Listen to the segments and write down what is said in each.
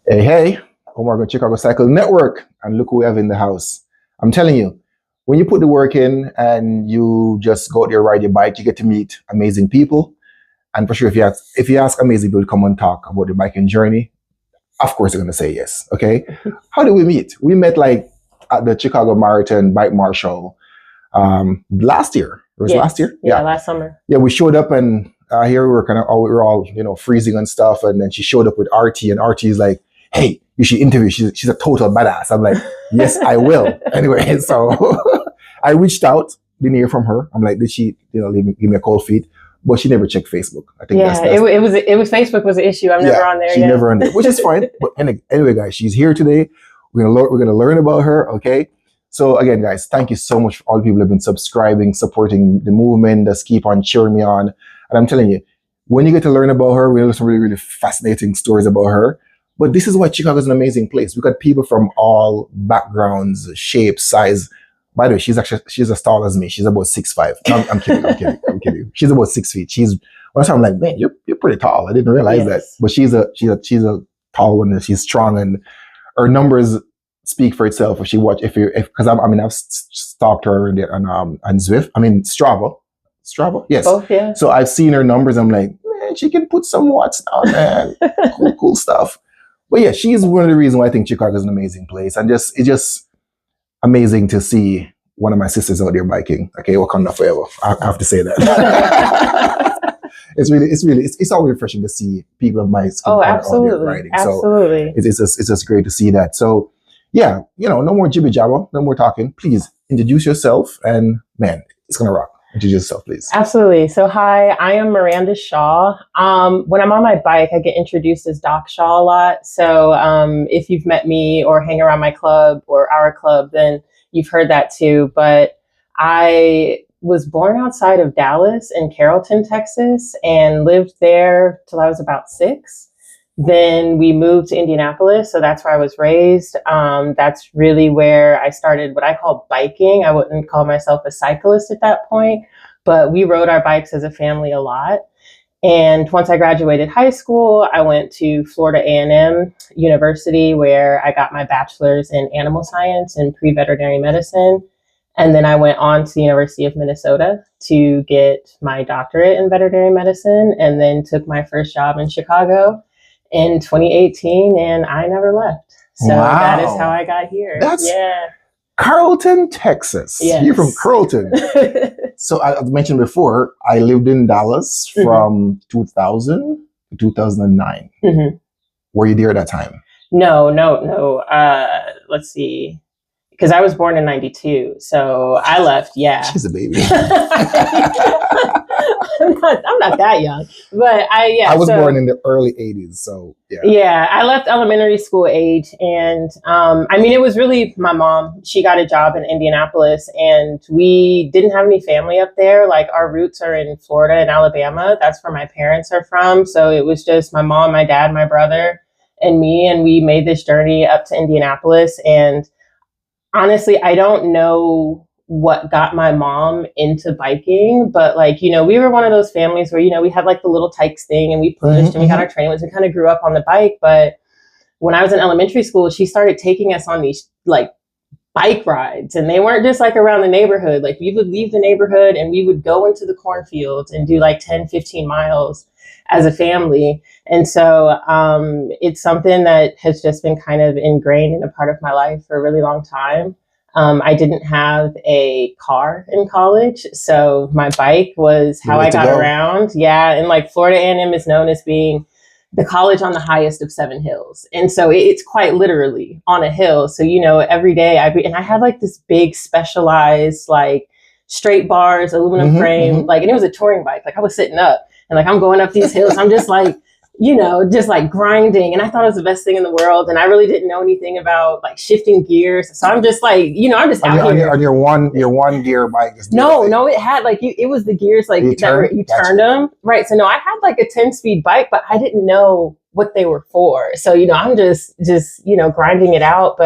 Hey, Omar go Chicago Cycle Network, and look who we have in the house. I'm telling you, when you put the work in and you just go out there, ride your bike, you get to meet amazing people. And for sure, if you ask amazing people to come and talk about the biking journey, of course they're gonna say yes. Okay. How did we meet? We met like at the Chicago Marathon Bike Marshal last year. It was last Yes. year? Yeah, Yeah. last summer. Yeah, we showed up and here we were kind of we were all freezing and stuff, and then she showed up with RT, and RT is like, "Hey, you should interview. She's a total badass." I'm like, "Yes, I will." Anyway, so I reached out, didn't hear from her. I'm like, "Did she give me a cold feet?" But she never checked Facebook. I think Yeah, it was Facebook was the issue. I'm never on there. she never on there, which is fine. But anyway, guys, she's here today. We're gonna learn about her. Okay. So again, guys, thank you so much for all the people who have been subscribing, supporting the movement, just keep on cheering me on. And I'm telling you, when you get to learn about her, we know some really, really fascinating stories about her. But this is why Chicago is an amazing place. We've got people from all backgrounds, shapes, size. By the way, she's as tall as me. She's about 6'5". No, I'm kidding. I'm kidding. She's about 6 feet. One time I'm like, man, you're pretty tall. I didn't realize that. Yes. But she's a tall one, and she's strong, and her numbers speak for itself. If she watch, if because I've stalked her on Zwift. I mean Strava. Yes. Both, yeah. So I've seen her numbers. I'm like, man, she can put some watts down, man. Cool stuff. But yeah, she's one of the reasons why I think Chicago is an amazing place, and it's just amazing to see one of my sisters out there biking. Okay, Wakanda forever. I have to say that. it's always refreshing to see people of my skin Oh, color out there absolutely. riding. Absolutely. So it's just great to see that. So yeah, no more jibby jabber, no more talking. Please introduce yourself, and man, it's gonna rock. Introduce yourself, please. Absolutely. So, hi, I am Miranda Shaw. When I'm on my bike, I get introduced as Doc Shaw a lot. So, if you've met me or hang around my club or our club, then you've heard that too. But I was born outside of Dallas in Carrollton, Texas, and lived there till I was about 6. Then we moved to Indianapolis, so that's where I was raised. That's really where I started what I call biking. I wouldn't call myself a cyclist at that point, but we rode our bikes as a family a lot. And once I graduated high school, I went to Florida A&M University, where I got my bachelor's in animal science and pre-veterinary medicine. And then I went on to the University of Minnesota to get my doctorate in veterinary medicine, and then took my first job in Chicago in 2018, and I never left. So that is how I got here. That's yeah. Carrollton, Texas. Yes. You're from Carrollton. So I mentioned before, I lived in Dallas from 2000 to 2009. Mm-hmm. Were you there at that time? No. Let's see. Because I was born in 92. So I left, yeah. She's a baby. I'm not that young, but I was born in the early 80s, so yeah. Yeah, I left elementary school age, and it was really my mom. She got a job in Indianapolis, and we didn't have any family up there. Like, our roots are in Florida and Alabama. That's where my parents are from. So it was just my mom, my dad, my brother, and me, and we made this journey up to Indianapolis. And honestly, I don't know what got my mom into biking, but we were one of those families where, we had like the little Tykes thing, and we pushed and we got our trainers. We kind of grew up on the bike. But when I was in elementary school, she started taking us on these like bike rides, and they weren't just like around the neighborhood. Like, we would leave the neighborhood and we would go into the cornfields and do like 10, 15 miles as a family. And so it's something that has just been kind of ingrained in a part of my life for a really long time. I didn't have a car in college, so my bike was how I got around. Yeah, and like Florida A&M is known as being the college on the highest of 7 hills. And so it's quite literally on a hill. So, every day I had like this big specialized, like, straight bars, aluminum frame, like, and it was a touring bike. Like, I was sitting up and like, I'm going up these hills. I'm just like, just like grinding. And I thought it was the best thing in the world. And I really didn't know anything about like shifting gears. So I'm just like, I'm just out here. On your one gear bike. No, it had like, it was the gears like you turned them. Right. So no, I had like a 10-speed bike, but I didn't know what they were for. So, I'm just grinding it out.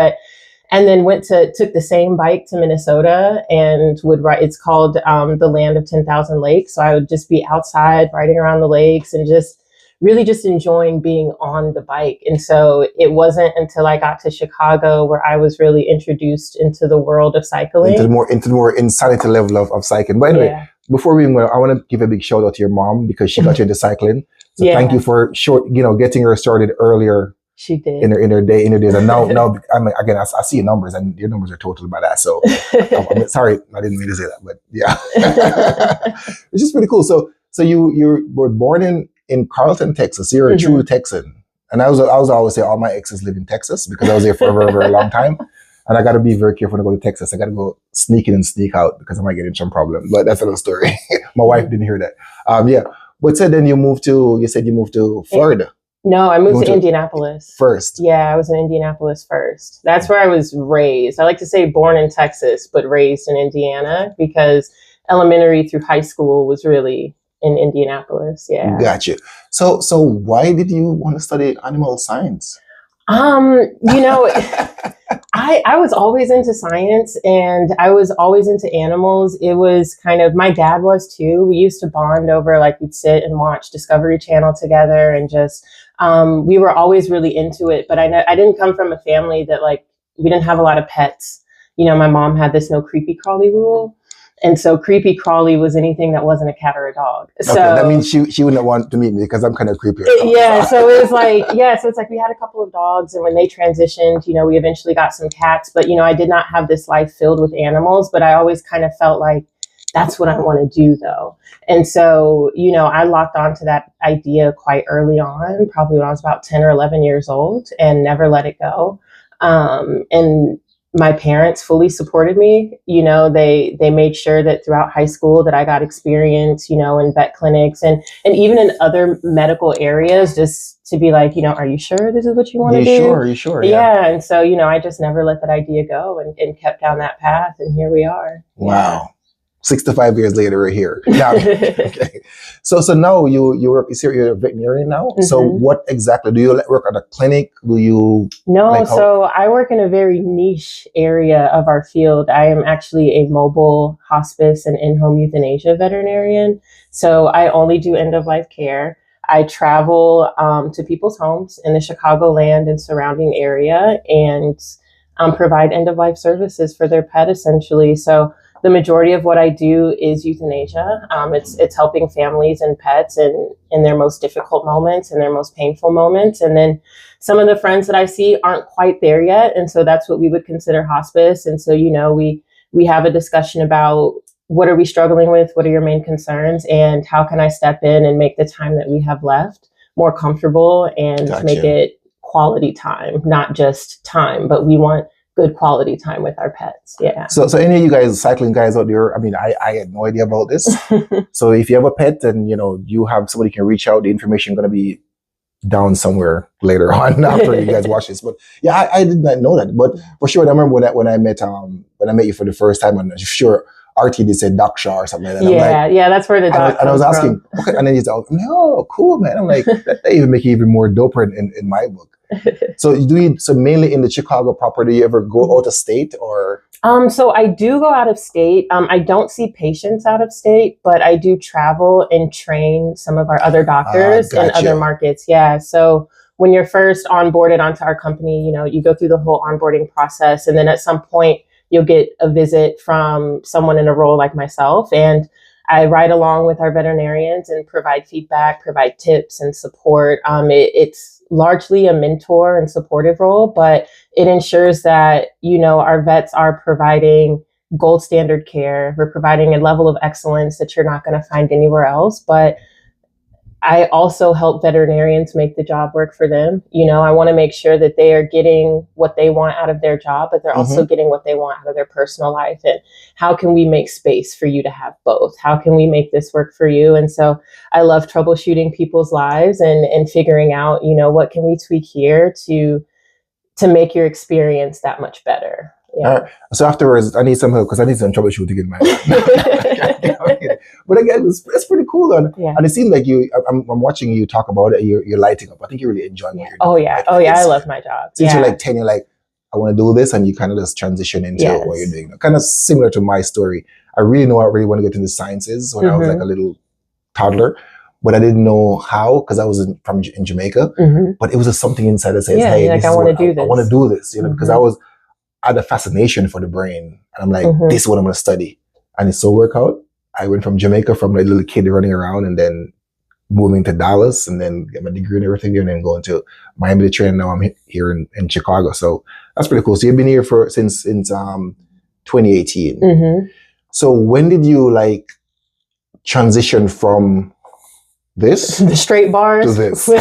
And then took the same bike to Minnesota and would ride. It's called the Land of 10,000 Lakes. So I would just be outside riding around the lakes and just really just enjoying being on the bike. And so it wasn't until I got to Chicago where I was really introduced into the world of cycling. Into the more insanity level of cycling. But anyway, before we go, I want to give a big shout out to your mom because she got you into cycling. So thank you for getting her started earlier. She did in her day, and now again, I see your numbers, and your numbers are totally badass. So I'm sorry, I didn't mean to say that, but yeah, which is pretty cool. So you were born in Carlton, Texas. You're a true Texan, and I was always say all my exes live in Texas because I was there for a very, very long time, and I got to be very careful to go to Texas. I got to go sneak in and sneak out because I might get in some problem. But that's another story. My wife didn't hear that. But so then you said you moved to Florida. No, I moved to Indianapolis first. Yeah, I was in Indianapolis first. That's where I was raised. I like to say born in Texas, but raised in Indiana because elementary through high school was really in Indianapolis. Yeah. Gotcha. So why did you want to study animal science? I was always into science and I was always into animals. It was kind of, my dad was too. We used to bond over, like we'd sit and watch Discovery Channel together and just, we were always really into it. But I didn't come from a family that we didn't have a lot of pets. My mom had this no creepy crawly rule. And so creepy crawly was anything that wasn't a cat or a dog. So that means she wouldn't want to meet me because I'm kind of creepy. Yeah. So it was so it's we had a couple of dogs, and when they transitioned, we eventually got some cats, but I did not have this life filled with animals, but I always kind of felt like that's what I want to do though. And so, I locked onto that idea quite early on, probably when I was about 10 or 11 years old, and never let it go. And my parents fully supported me. They made sure that throughout high school that I got experience, in vet clinics and even in other medical areas, just to be like, are you sure this is what you want to do? Are you sure? Yeah. And so, I just never let that idea go and kept down that path. And here we are. Wow. 65 years later, we're here. Now, okay. So now you work, you're a veterinarian now. Mm-hmm. So what exactly, do you work at a clinic? Do you? No, so I work in a very niche area of our field. I am actually a mobile hospice and in-home euthanasia veterinarian. So I only do end-of-life care. I travel to people's homes in the Chicagoland and surrounding area and provide end-of-life services for their pet, essentially. So the majority of what I do is euthanasia. It's helping families and pets in their most difficult moments and their most painful moments. And then some of the friends that I see aren't quite there yet. And so that's what we would consider hospice. And so, we have a discussion about what are we struggling with? What are your main concerns? And how can I step in and make the time that we have left more comfortable and make it quality time, not just time, but we want good quality time with our pets. Yeah. So any of you guys, cycling guys out there, I had no idea about this. So if you have a pet and, you have somebody can reach out, the information going to be down somewhere later on after you guys watch this. But yeah, I did not know that. But for sure, I remember when I met you for the first time, and sure, RTD said Doc Shaw or something like that. Yeah, that's where the doc and I was asking, okay, and then he's like, no, cool, man. I'm like, that even make it even more doper in my book. So mainly in the Chicago proper, do you ever go out of state or? So I do go out of state. I don't see patients out of state, but I do travel and train some of our other doctors in other markets. Yeah. So when you're first onboarded onto our company, you go through the whole onboarding process, and then at some point you'll get a visit from someone in a role like myself, and I ride along with our veterinarians and provide feedback, provide tips and support. It's largely a mentor and supportive role, but it ensures that, our vets are providing gold standard care. We're providing a level of excellence that you're not going to find anywhere else. But I also help veterinarians make the job work for them. I want to make sure that they are getting what they want out of their job, but they're also getting what they want out of their personal life. And how can we make space for you to have both? How can we make this work for you? And so I love troubleshooting people's lives and figuring out, what can we tweak here to make your experience that much better. Yeah. So afterwards, I need some help because I need some troubleshooting in my life. But again, it's pretty cool. And it seems like I'm watching you talk about it. You're lighting up. I think you're really enjoying what you're doing. I love my job. Since you're 10, you're like, I want to do this. And you kind of just transition into what you're doing. Kind of similar to my story. I really want to get into sciences when I was like a little toddler. but I didn't know how because I was in Jamaica. But it was just something inside that says, "Hey, like this I is want to what do this. I want to do this," because I had a fascination for the brain, and I'm like, "This is what I'm going to study," and it so worked out. I went from Jamaica from like a little kid running around, and then moving to Dallas, and then get my degree and everything there, and then going to Miami to train. Now I'm here in Chicago, so that's pretty cool. So you've been here since 2018. So when did you like transition from this the straight bars to this? So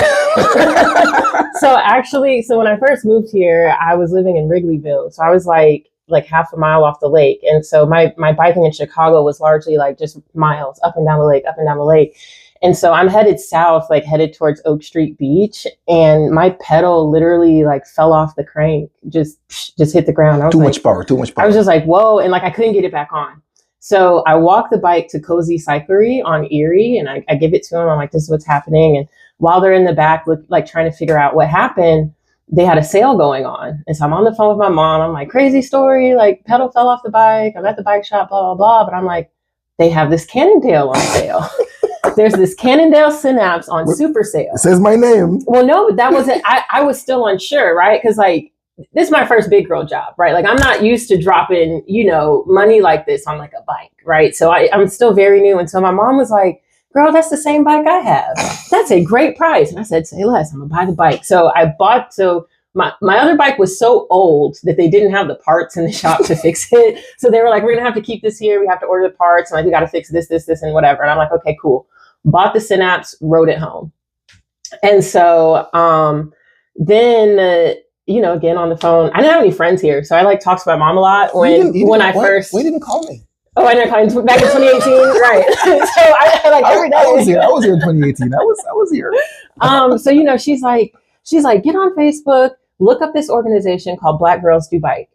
when I first moved here, I was living in Wrigleyville. So I was like half a mile off the lake. And so my biking in Chicago was largely like just miles up and down the lake, up and down the lake. And so I'm headed south, like headed towards Oak Street Beach. And my pedal literally like fell off the crank, just hit the ground. I was too much power. I was just like, whoa. And like, I couldn't get it back on. So I walk the bike to Cozy Cyclery on Erie, and I give it to them. I'm like, this is what's happening. And while they're in the back, like trying to figure out what happened, they had a sale going on. And so I'm on the phone with my mom. I'm like, crazy story, like pedal fell off the bike. I'm at the bike shop, blah, blah, blah. But I'm like, they have this Cannondale on sale. There's this Cannondale Synapse on super sale. It says my name. Well, no, but that wasn't, I was still unsure, right? Because like, this is my first big girl job, right? Like I'm not used to dropping, money like this on like a bike, right? So I'm still very new. And so my mom was like, girl, that's the same bike I have. That's a great price. And I said, say less, I'm gonna buy the bike. So my other bike was so old that they didn't have the parts in the shop to fix it. So they were like, we're gonna have to keep this here. We have to order the parts. And like, we got to fix this, and whatever. And I'm like, okay, cool. Bought the Synapse, rode it home. And so then, again on the phone, I didn't have any friends here. So I like talked to my mom a lot when I first. Why didn't call me? Oh, I didn't call you back in 2018, right? So I like every day. I was here. I was here in 2018. I was here. So she's like, get on Facebook, look up this organization called Black Girls Do Bike,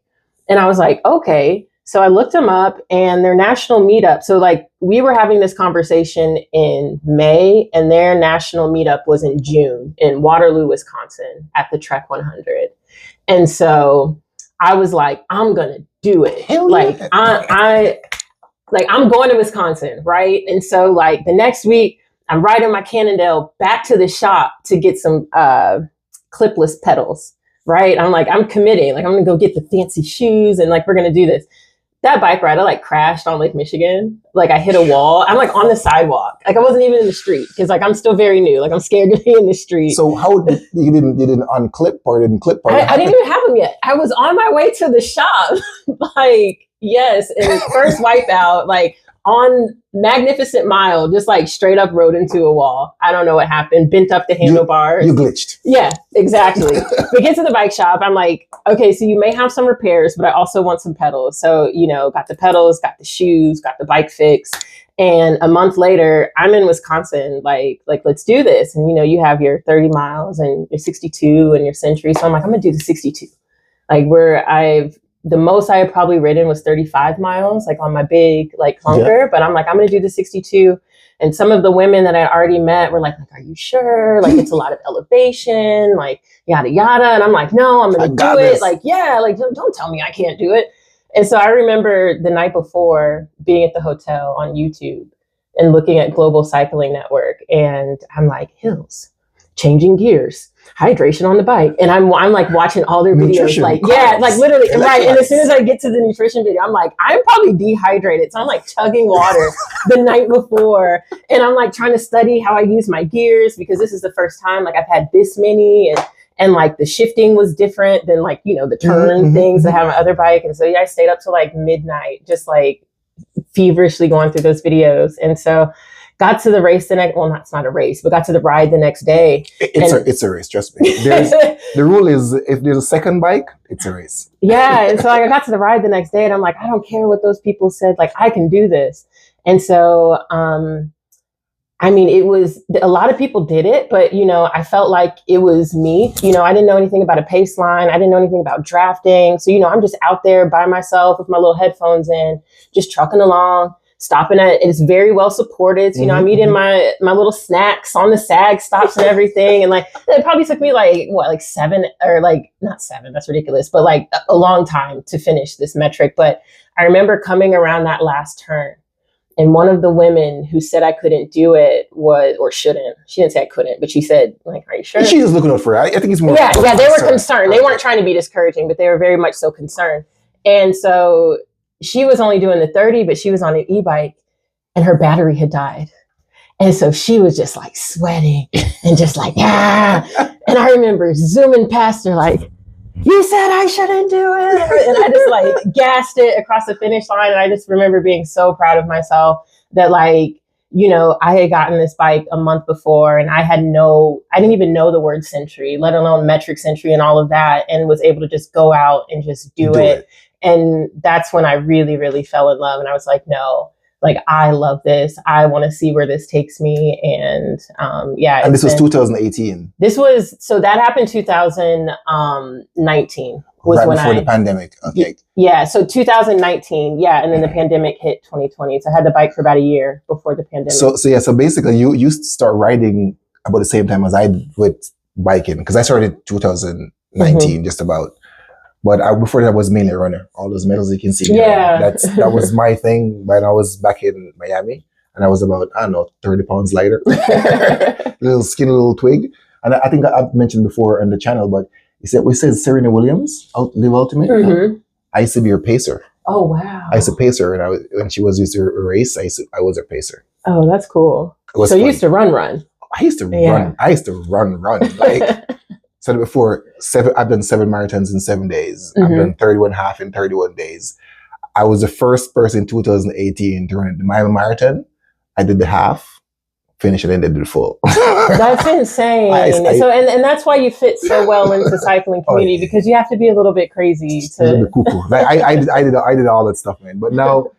and I was like, okay. So I looked them up, and their national meetup. So like we were having this conversation in May, and their national meetup was in June in Waterloo, Wisconsin, at the Trek 100. And so I was like, I'm gonna do it. I'm going to Wisconsin, right? And so like the next week, I'm riding my Cannondale back to the shop to get some clipless pedals, right? I'm like, I'm committing. Like I'm gonna go get the fancy shoes, and like we're gonna do this. That bike ride, I like crashed on Lake Michigan. Like I hit a wall. I'm like on the sidewalk. Like I wasn't even in the street because like I'm still very new. Like I'm scared to be in the street. So how you didn't unclip or didn't clip? I didn't even have them yet. I was on my way to the shop. Like yes, and first wipeout, like on Magnificent Mile, just like straight up rode into a wall. I don't know what happened. Bent up the handlebars. You glitched. Yeah, exactly. We get to the bike shop. I'm like, okay, so you may have some repairs, but I also want some pedals. So, got the pedals, got the shoes, got the bike fixed. And a month later, I'm in Wisconsin, like let's do this. And, you have your 30 miles and your 62 and your Century. So I'm like, I'm going to do the 62. Like the most I had probably ridden was 35 miles, like on my big like clunker. Yeah. But I'm like, I'm going to do the 62. And some of the women that I already met were like, are you sure? Like, it's a lot of elevation, like yada, yada. And I'm like, no, I'm going to do it. Like, yeah, like, don't tell me I can't do it. And so I remember the night before being at the hotel on YouTube and looking at Global Cycling Network. And I'm like, hills, changing gears, hydration on the bike. And I'm like watching all their videos, like, yeah, like literally, right. And as soon as I get to the nutrition video, I'm like, I'm probably dehydrated. So I'm like chugging water the night before. And I'm like trying to study how I use my gears because this is the first time like I've had this many and like the shifting was different than like, the turn things that have my other bike. And so yeah, I stayed up till like midnight, just like feverishly going through those videos. And so got to the race the next, well, it's not a race, but got to the ride the next day. It's a race, trust me. The rule is if there's a second bike, it's a race. Yeah. And so like, I got to the ride the next day and I'm like, I don't care what those people said. Like, I can do this. And so, it was, a lot of people did it, but, I felt like it was me. I didn't know anything about a pace line. I didn't know anything about drafting. So, I'm just out there by myself with my little headphones in, just trucking along. Stopping at, it's very well supported. So, I'm eating my little snacks on the sag stops and everything. And like, it probably took me like 7 or like, not 7, that's ridiculous, but like a long time to finish this metric. But I remember coming around that last turn And one of the women who said I couldn't do it was, or shouldn't, she didn't say I couldn't, but she said, like, are you sure? She's just looking out for it. I think it's more. Yeah, they were concerned. They weren't trying to be discouraging, but they were very much so concerned. And so she was only doing the 30, but she was on an e-bike and her battery had died. And so she was just like sweating and just like, ah. And I remember zooming past her like, you said I shouldn't do it. And I just like gassed it across the finish line. And I just remember being so proud of myself that, like, you know, I had gotten this bike a month before and I didn't even know the word century, let alone metric century and all of that, and was able to just go out and just do it. And that's when I really, really fell in love. And I was like, no, like, I love this. I want to see where this takes me. And yeah. And this was 2018. So that happened 2019 was right when before the pandemic. Okay. Yeah. So 2019. Yeah. And then the pandemic hit 2020. So I had the bike for about a year before the pandemic. So basically you used to start riding about the same time as I did with biking, because I started 2019 just about. But before that, I was mainly a runner. All those medals you can see. Yeah. That was my thing when I was back in Miami. And I was about, I don't know, 30 pounds lighter. Little skinny little twig. And I think I've mentioned before on the channel, but we said Serena Williams, Live Ultimate. Mm-hmm. I used to be her pacer. Oh, wow. I used to pace her. And when she was used to race, I was her pacer. Oh, that's cool. So fun. You used to run? I used to run. I used to run. Like... So before, I've done 7 marathons in 7 days. Mm-hmm. I've done 31.5 in 31 days. I was the first person in 2018 to run the Miami Marathon. I did the half, finished, and then did the full. That's insane. And that's why you fit so well into the cycling community, because you have to be a little bit crazy to. Like, I did all that stuff, man. But now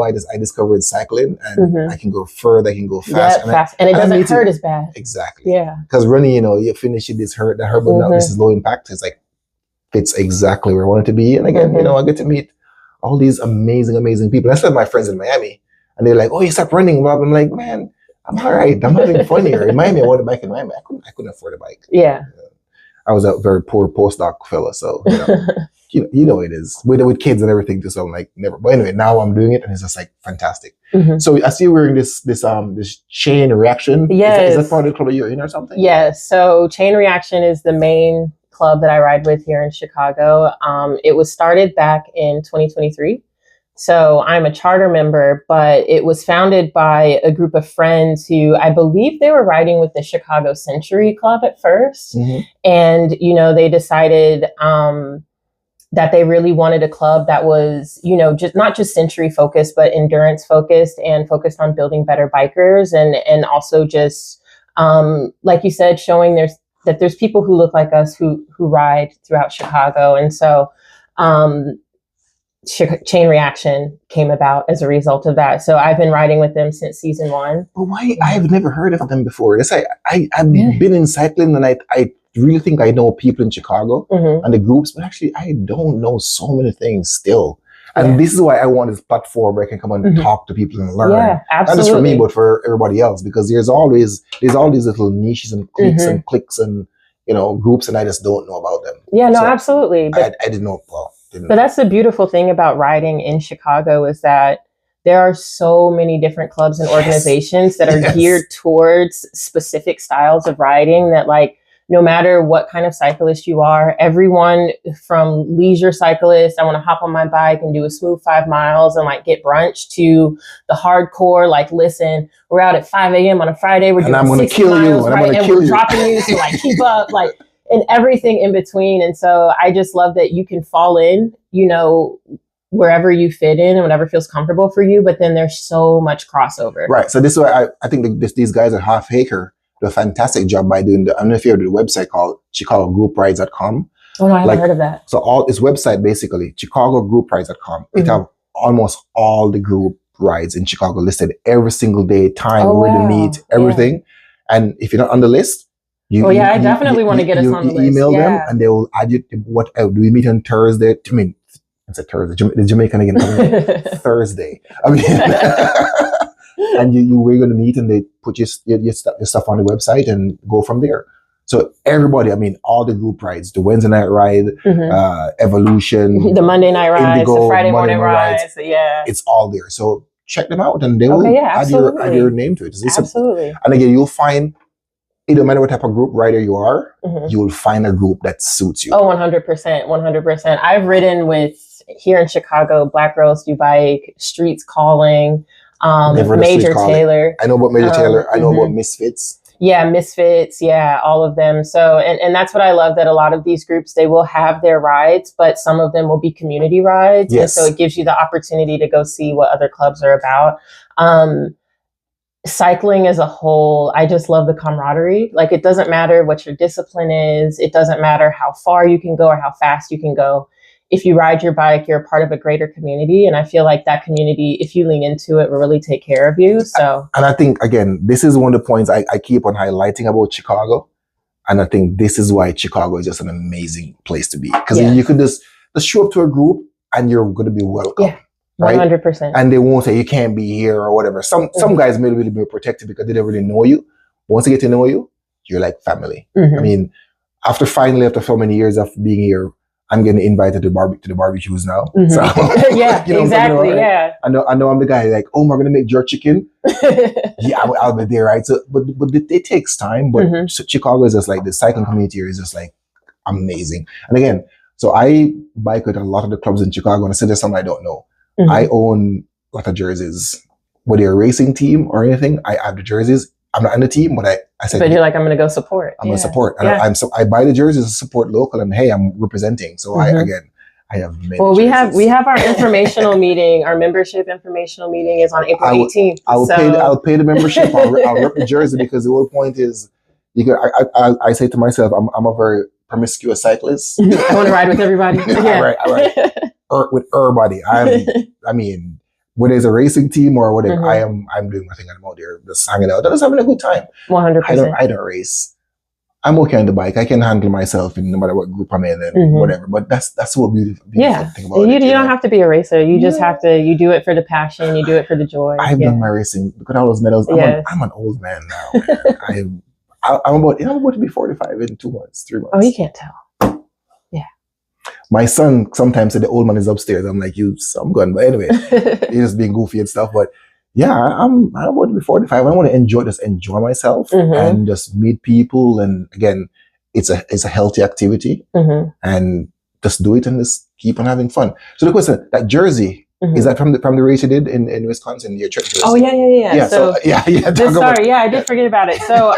I discovered cycling, and I can go further, I can go fast. And it doesn't hurt as bad. Exactly. Yeah. Because running, you finish it, this hurt, that hurt, but now this is low impact. It's like, fits exactly where I want it to be. And again, I get to meet all these amazing, amazing people. I still have my friends in Miami, and they're like, oh, you stopped running, Rob. I'm like, man, I'm all right. I'm having fun here. In Miami, I wanted a bike in Miami. I couldn't afford a bike. Yeah. I was a very poor postdoc fella, so, you know it is with kids and everything too. So I'm like, never. But anyway, now I'm doing it, and it's just like fantastic. Mm-hmm. So I see you're wearing this Chain Reaction. Yes. Is that part of the club that you're in or something? Yes. So Chain Reaction is the main club that I ride with here in Chicago. It was started back in 2023. So I'm a charter member, but it was founded by a group of friends who, I believe they were riding with the Chicago Century Club at first. Mm-hmm. And, they decided that they really wanted a club that was, just not just century focused, but endurance focused and focused on building better bikers. And also just, like you said, showing that there's people who look like us who ride throughout Chicago. And so, Chain Reaction came about as a result of that. So I've been riding with them since season 1. Well, why? I've never heard of them before. I've been in cycling, and I really think I know people in Chicago and the groups, but actually I don't know so many things still. And this is why I want this platform where I can come and talk to people and learn. Yeah, absolutely. Not just for me, but for everybody else, because there's all these little niches and cliques and groups, and I just don't know about them. Yeah, no, absolutely. But I didn't know. But that's the beautiful thing about riding in Chicago, is that there are so many different clubs and organizations that are geared towards specific styles of riding, that, like, no matter what kind of cyclist you are, everyone from leisure cyclist, I want to hop on my bike and do a smooth 5 miles and like get brunch, to the hardcore, like, listen, we're out at 5 a.m. on a Friday, we're doing 60 miles, right? And we're dropping you to like keep up, like, and everything in between. And so I just love that you can fall in, wherever you fit in and whatever feels comfortable for you. But then there's so much crossover. Right. So this is why I think these guys at Half Acre do a fantastic job by doing I don't know if you heard of the website called ChicagoGroupRides.com. Oh, no, I haven't heard of that. So all this website, basically, ChicagoGroupRides.com, it have almost all the group rides in Chicago listed every single day, time, where to meet, everything. Yeah. And if you're not on the list, I definitely want to get us on the list. Email them, and they will add you to do we meet on Thursday? I mean, it's a Thursday. The Jamaican again. Thursday. I mean, and we're going to meet, and they put your stuff on the website and go from there. So everybody, I mean, all the group rides, the Wednesday night ride, Evolution, the Monday night rides, Indigo, the Friday morning rides. Yeah, it's all there. So check them out, and they will Okay, yeah, add your name to it. Absolutely. And again, you'll find, it don't matter what type of group rider you are, Mhm. you will find a group that suits you. Oh, 100%, 100%. I've ridden with, here in Chicago, Black Girls Do Bike, Streets Calling, Major Taylor. I know about Major Taylor. I know about Misfits. Yeah, Misfits. Yeah, all of them. So, and that's what I love, that a lot of these groups, they will have their rides, but some of them will be community rides. Yes. And so it gives you the opportunity to go see what other clubs are about. Cycling as a whole, I just love the camaraderie. Like, it doesn't matter what your discipline is. It doesn't matter how far you can go or how fast you can go. If you ride your bike, you're a part of a greater community. And I feel like that community, if you lean into it, will really take care of you. So, and I think, again, this is one of the points I keep on highlighting about Chicago. And I think this is why Chicago is just an amazing place to be. Because you could just show up to a group and you're going to be welcome. Yeah. 100%. Right? And they won't say you can't be here or whatever. Some guys may really be protected because they don't really know you. Once they get to know you, you're like family. I mean, after so many years of being here, I'm getting invited to the barbecues now. So, yeah, exactly. Right? Yeah. I know I'm the guy like, oh, we're gonna make jerk chicken. Yeah, I'll be there, right? So, but it takes time. But so Chicago is just like, the cycling community here is just like amazing. And again, so I bike with a lot of the clubs in Chicago, and I say there's something I don't know. I own a lot of jerseys. Whether you're a racing team or anything, I have the jerseys. I'm not on the team, but I said, but you're like, I'm going to go support. I'm going to support. And I buy the jerseys to support local, and hey, I'm representing. So I have many jerseys. we have our informational meeting. Our membership informational meeting is on April 18th. I'll pay the membership. I'll rep the jersey, because the whole point is, I say to myself, I'm a very promiscuous cyclist. I want to ride with everybody. Yeah. All right. With everybody. I mean, whether it's a racing team or whatever, I'm doing my thing. I'm out there just hanging out, just having a good time. 100%. I don't race. I'm okay on the bike. I can handle myself in no matter what group I'm in and whatever. But that's what beautiful thing about it. You don't have to be a racer. You just have to. You do it for the passion. You do it for the joy. I've done my racing. Look at all those medals. I'm an old man now. Man. I'm about to be 45 in 2 months, 3 months. Oh, you can't tell. My son sometimes said the old man is upstairs. I'm like, I'm going. But anyway, he's just being goofy and stuff. But yeah, I'm about to be 45. I want to enjoy myself and just meet people. And again, it's a healthy activity, and just do it and just keep on having fun. So the question, that jersey, is that from the race you did in Wisconsin? Your jersey? Oh yeah. So I did forget about it. So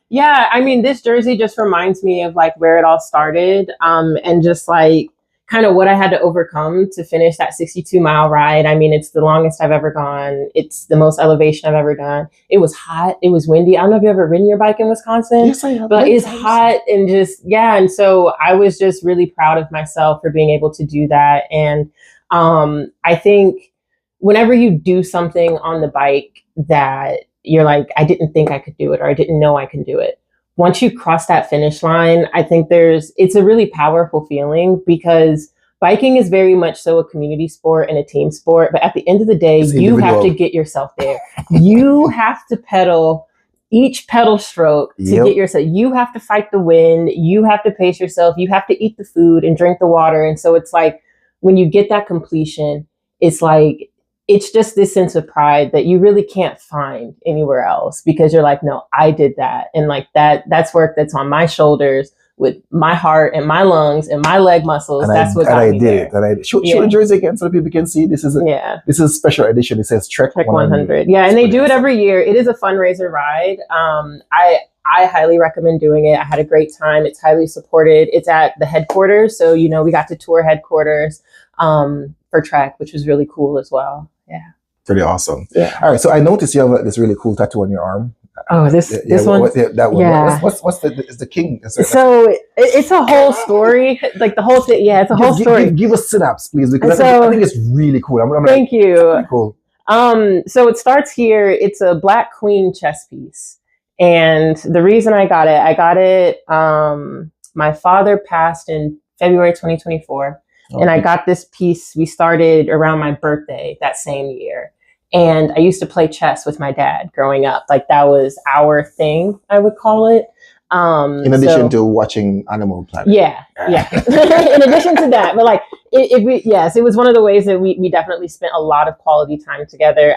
yeah, I mean, this jersey just reminds me of like where it all started, and just like kind of what I had to overcome to finish that 62-mile ride. I mean, it's the longest I've ever gone. It's the most elevation I've ever done. It was hot. It was windy. I don't know if you've ever ridden your bike in Wisconsin. Yes, I have. But it's hot and and so I was just really proud of myself for being able to do that. And I think whenever you do something on the bike that you're like, I didn't think I could do it, or I didn't know I can do it. Once you cross that finish line, I think it's a really powerful feeling, because biking is very much so a community sport and a team sport. But at the end of the day, you have to get yourself there. You have to pedal each pedal stroke to get yourself. You have to fight the wind. You have to pace yourself. You have to eat the food and drink the water. And so it's like, when you get that completion, it's like, it's just this sense of pride that you really can't find anywhere else, because you're like, no, I did that. And like that's work that's on my shoulders with my heart and my lungs and my leg muscles. And that's what got me there. Show the jersey again so people can see. This is a special edition. It says Trek 100. Yeah, and they do it every year. It is a fundraiser ride. I highly recommend doing it. I had a great time. It's highly supported. It's at the headquarters. So, we got to tour headquarters for Trek, which was really cool as well. Yeah. Pretty awesome. Yeah. All right. So I noticed you have this really cool tattoo on your arm. Oh, this one. That one. Yeah. What's the king? So it's a whole story. Like the whole thing. Yeah, it's a whole story. Give us synapse, please, because I think it's really cool. Thank you. Really cool. So it starts here. It's a Black Queen chess piece, and the reason I got it. My father passed in February 2024. And I got this piece, we started around my birthday that same year. And I used to play chess with my dad growing up. Like that was our thing, I would call it. In addition to watching Animal Planet. Yeah. In addition to that, but like, it was one of the ways that we definitely spent a lot of quality time together.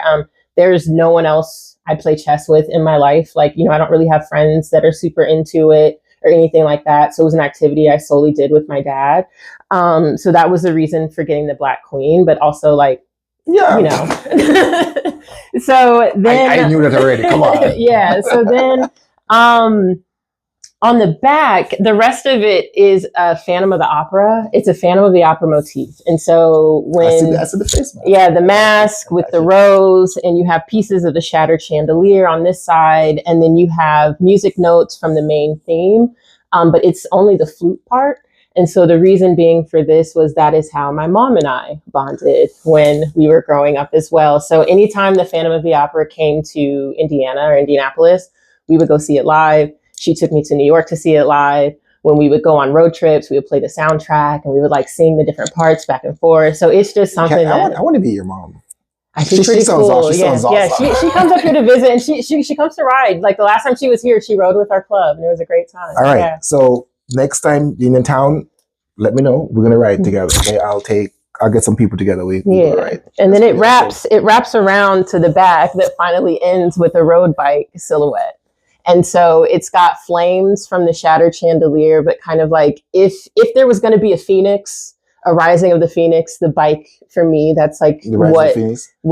There's no one else I play chess with in my life. Like, I don't really have friends that are super into it or anything like that. So it was an activity I solely did with my dad. So that was the reason for getting the Black Queen, but also like, So then I knew that already. Come on. Yeah. So then, on the back, the rest of it is a Phantom of the Opera. It's a Phantom of the Opera motif. And so when... I see the face mask. Yeah, the mask with the rose, and you have pieces of the shattered chandelier on this side, and then you have music notes from the main theme, but it's only the flute part. And so the reason being for this was that is how my mom and I bonded when we were growing up as well. So anytime the Phantom of the Opera came to Indiana or Indianapolis, we would go see it live. She took me to New York to see it live. When we would go on road trips, we would play the soundtrack and we would like sing the different parts back and forth. So it's just something I want to be your mom. I think pretty cool. Awesome. She comes up here to visit, and she comes to ride. Like the last time she was here, she rode with our club, and it was a great time. All right. Yeah. So next time you're in town, let me know. We're gonna ride together. Okay, I'll get some people together. We go ride. And then it wraps around to the back that finally ends with a road bike silhouette. And so it's got flames from the shattered chandelier, but kind of like if there was going to be a rising of the phoenix, the bike for me, that's like what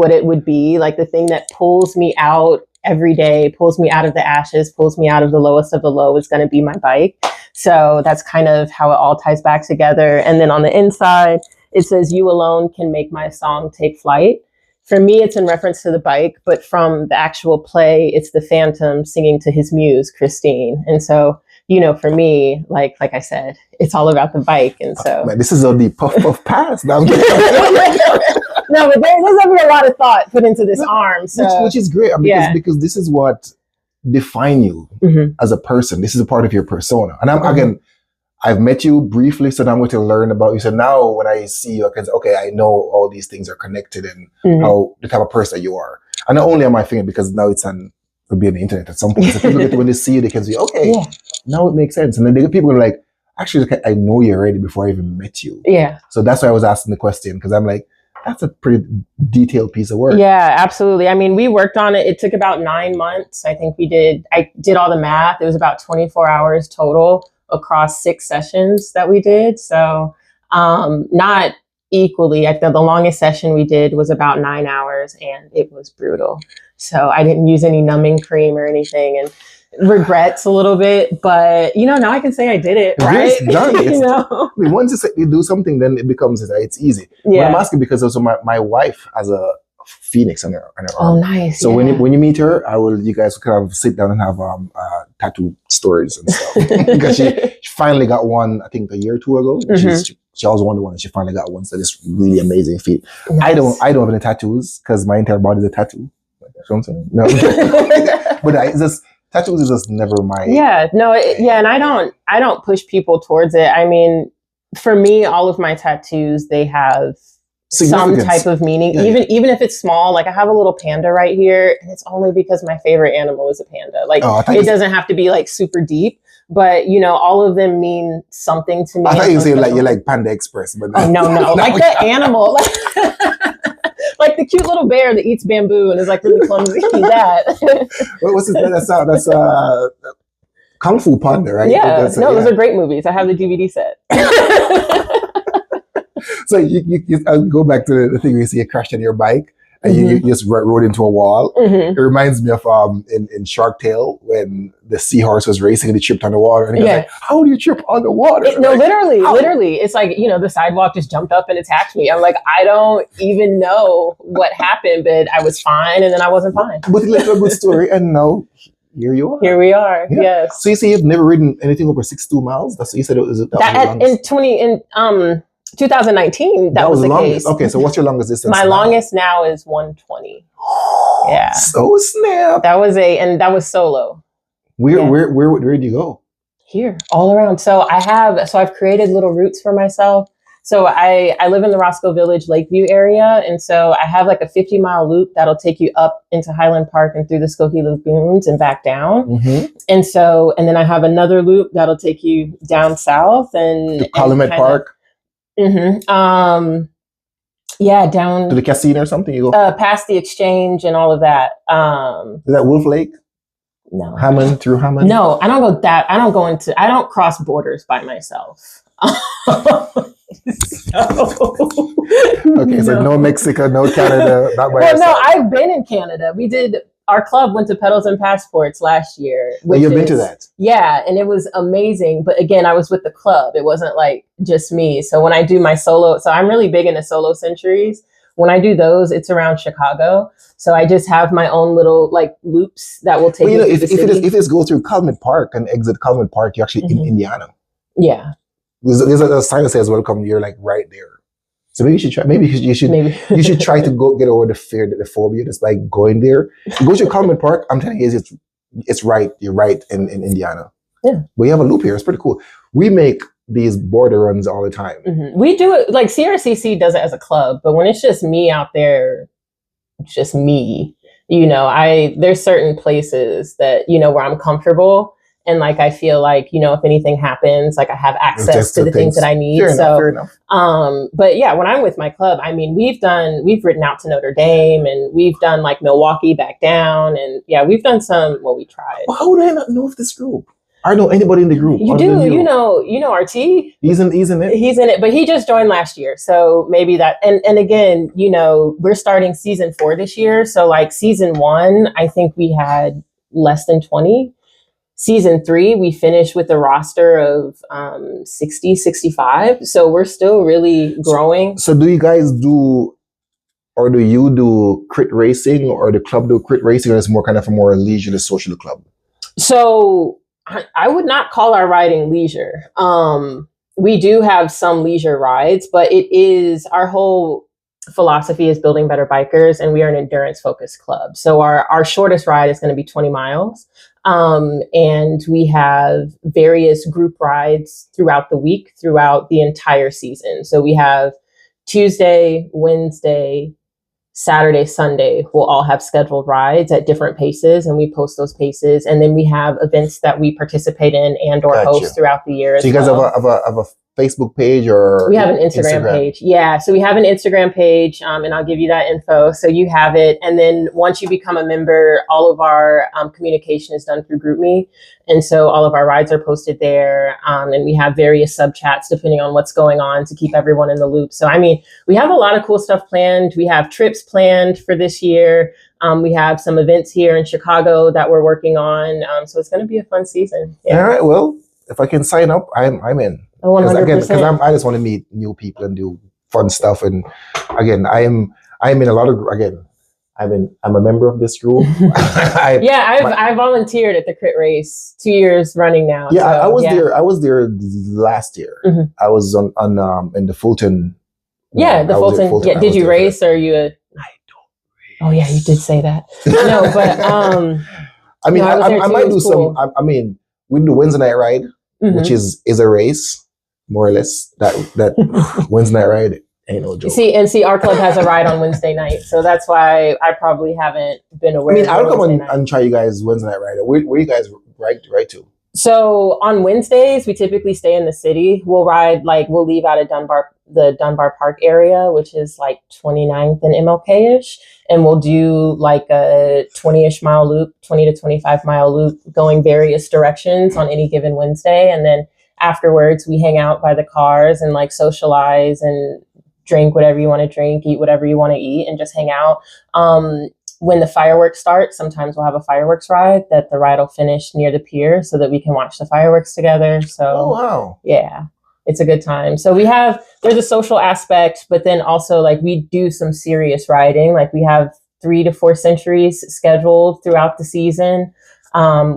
it would be. Like the thing that pulls me out every day, pulls me out of the ashes, pulls me out of the lowest of the low is going to be my bike. So that's kind of how it all ties back together. And then on the inside, it says, "You alone can make my song take flight." For me, it's in reference to the bike, but from the actual play, it's the Phantom singing to his muse, Christine. And so, for me, like I said, it's all about the bike. And so... Man, this is a deep puff pass. No, but there's definitely a lot of thought put into this arm. So. Which is great, because this is what define you as a person. This is a part of your persona. And again, I've met you briefly, so now I'm going to learn about you. So now when I see you, I can say, okay, I know all these things are connected and how the type of person you are. And not only am I thinking, because now it'll be on the internet at some point. So people when they see you, they can say, okay, now it makes sense. And then people are like, actually, I know you already before I even met you. Yeah. So that's why I was asking the question, because I'm like, that's a pretty detailed piece of work. Yeah, absolutely. I mean, we worked on it. It took about 9 months. I think I did all the math. It was about 24 hours total across 6 sessions that we did. So not equally. I think the longest session we did was about 9 hours, and it was brutal. So I didn't use any numbing cream or anything, and regrets a little bit, but now I can say I did it, right? It's done. I mean, once you do something, then it becomes it's easy. Yeah. But I'm asking because also my wife has a phoenix on her arm. Oh, nice. So when you meet her, you guys can have sit down and have tattoo stories and stuff. Because she finally got one, I think a year or two ago. She always wanted one, and she finally got one. So this really amazing feat. Nice. I don't have any tattoos because my entire body is a tattoo. You know what I'm saying? No. But it's just tattoos is just never my... And I don't push people towards it. I mean, for me, all of my tattoos, they have some type of meaning, even if it's small. Like I have a little panda right here, and it's only because my favorite animal is a panda. Like it doesn't have to be like super deep, but all of them mean something to me. I thought you say you're like Panda Express, but no, like the animal. Like the cute little bear that eats bamboo and is like really clumsy. That. What's his name? That's Kung Fu Panda, right? Yeah. Those are great movies. I have the DVD set. So I'll go back to the thing where you see a crash on your bike and you just rode into a wall. It reminds me of in Shark Tale when the seahorse was racing and he tripped on the water. And he was like, how do you trip on the water? Literally. It's like, the sidewalk just jumped up and attacked me. I'm like, I don't even know what happened, but I was fine and then I wasn't fine. But it's like a good story, and now here you are. Here we are, yes. So you say you've never ridden anything over 62 miles? That's what you said it was. In 2019, that was the longest. case. Okay, so what's your longest distance? My longest now is 120. Yeah. So snap. That was solo. Where did you go? Here, all around. So I've created little routes for myself. So I live in the Roscoe Village, Lakeview area. And so I have like a 50-mile loop that'll take you up into Highland Park and through the Skokie Lagoons and back down. Mm-hmm. And then I have another loop that'll take you down south and To Calumet Park. Mm-hmm. Yeah, down To the casino or something. You go past the exchange and all of that. Is that Wolf Lake? No. Hammond through Hammond? No, I don't cross borders by myself. So no Mexico, no Canada, not by yourself. No, I've been in Canada. Our club went to Pedals and Passports last year. You've been to that? Yeah, and it was amazing. But again, I was with the club. It wasn't like just me. So when I do my solo, so I'm really big into solo centuries. When I do those, it's around Chicago. So I just have my own little like loops that will take me to the city. If it's go through Calumet Park and exit Calumet Park, you're actually in Indiana. Yeah. There's a sign that says welcome. You're like right there. So maybe you should try. Maybe you should try to get over the fear, the phobia just by going there. You go to Calumet Park. I'm telling you, it's right. You're right in Indiana. Yeah. We have a loop here. It's pretty cool. We make these border runs all the time. Mm-hmm. We do it like CRCC does it as a club, but when it's just me out there, it's just me. There's certain places that where I'm comfortable. And like, I feel like, if anything happens, like I have access to the things that I need. Fair enough. But yeah, when I'm with my club, I mean, we've ridden out to Notre Dame and we've done like Milwaukee back down. And yeah, we've done we tried. Well, how would I not know of this group? I know anybody in the group. You do, you know RT. He's in it. He's in it, but he just joined last year. So maybe that, and again, we're starting season 4 this year. So like season 1, I think we had less than 20. Season 3, we finished with a roster of 60, 65. So we're still really growing. So do you guys do you do crit racing, or the club do crit racing, or it's more kind of a more leisurely social club? So I would not call our riding leisure. We do have some leisure rides, but it is our whole philosophy is building better bikers, and we are an endurance focused club. So our shortest ride is going to be 20 miles. And we have various group rides throughout the week, throughout the entire season. So we have Tuesday, Wednesday, Saturday, Sunday, we'll all have scheduled rides at different paces, and we post those paces. And then we have events that we participate in and or host throughout the year. So you guys have a Facebook page, or we have an Instagram page. Yeah. So we have an Instagram page, and I'll give you that info. So you have it. And then once you become a member, all of our communication is done through GroupMe. And so all of our rides are posted there. And we have various sub chats depending on what's going on to keep everyone in the loop. So, I mean, we have a lot of cool stuff planned. We have trips planned for this year. We have some events here in Chicago that we're working on. So it's going to be a fun season. Yeah. All right. Well, if I can sign up, I'm in. 100%. Because I just want to meet new people and do fun stuff. And again, I'm in a lot of, I'm a member of this group. I volunteered at the crit race 2 years running now. Yeah, so, I was there last year. Mm-hmm. I was on in the Fulton. Yeah, the Fulton. Yeah, did you race, or are you a? I don't race. Oh yeah, you did say that. No, but I mean, I might do cool. some. I mean, we do Wednesday night ride, mm-hmm. which is a race, more or less. That Wednesday night ride ain't no joke. See, our club has a ride on Wednesday night, so that's why I probably haven't been aware. I mean, I'll come and try you guys Wednesday night ride. Where you guys ride to? So on Wednesdays, we typically stay in the city. We'll leave out of the Dunbar Park area, which is like 29th and MLK-ish. And we'll do like a 20-ish mile loop, 20 to 25 mile loop going various directions on any given Wednesday. And then afterwards, we hang out by the cars and like socialize and drink whatever you want to drink, eat whatever you want to eat, and just hang out. When the fireworks start, sometimes we'll have a fireworks ride that the ride will finish near the pier so that we can watch the fireworks together. So, wow. Yeah, it's a good time. So there's a social aspect, but then also like we do some serious riding. Like we have 3 to 4 centuries scheduled throughout the season.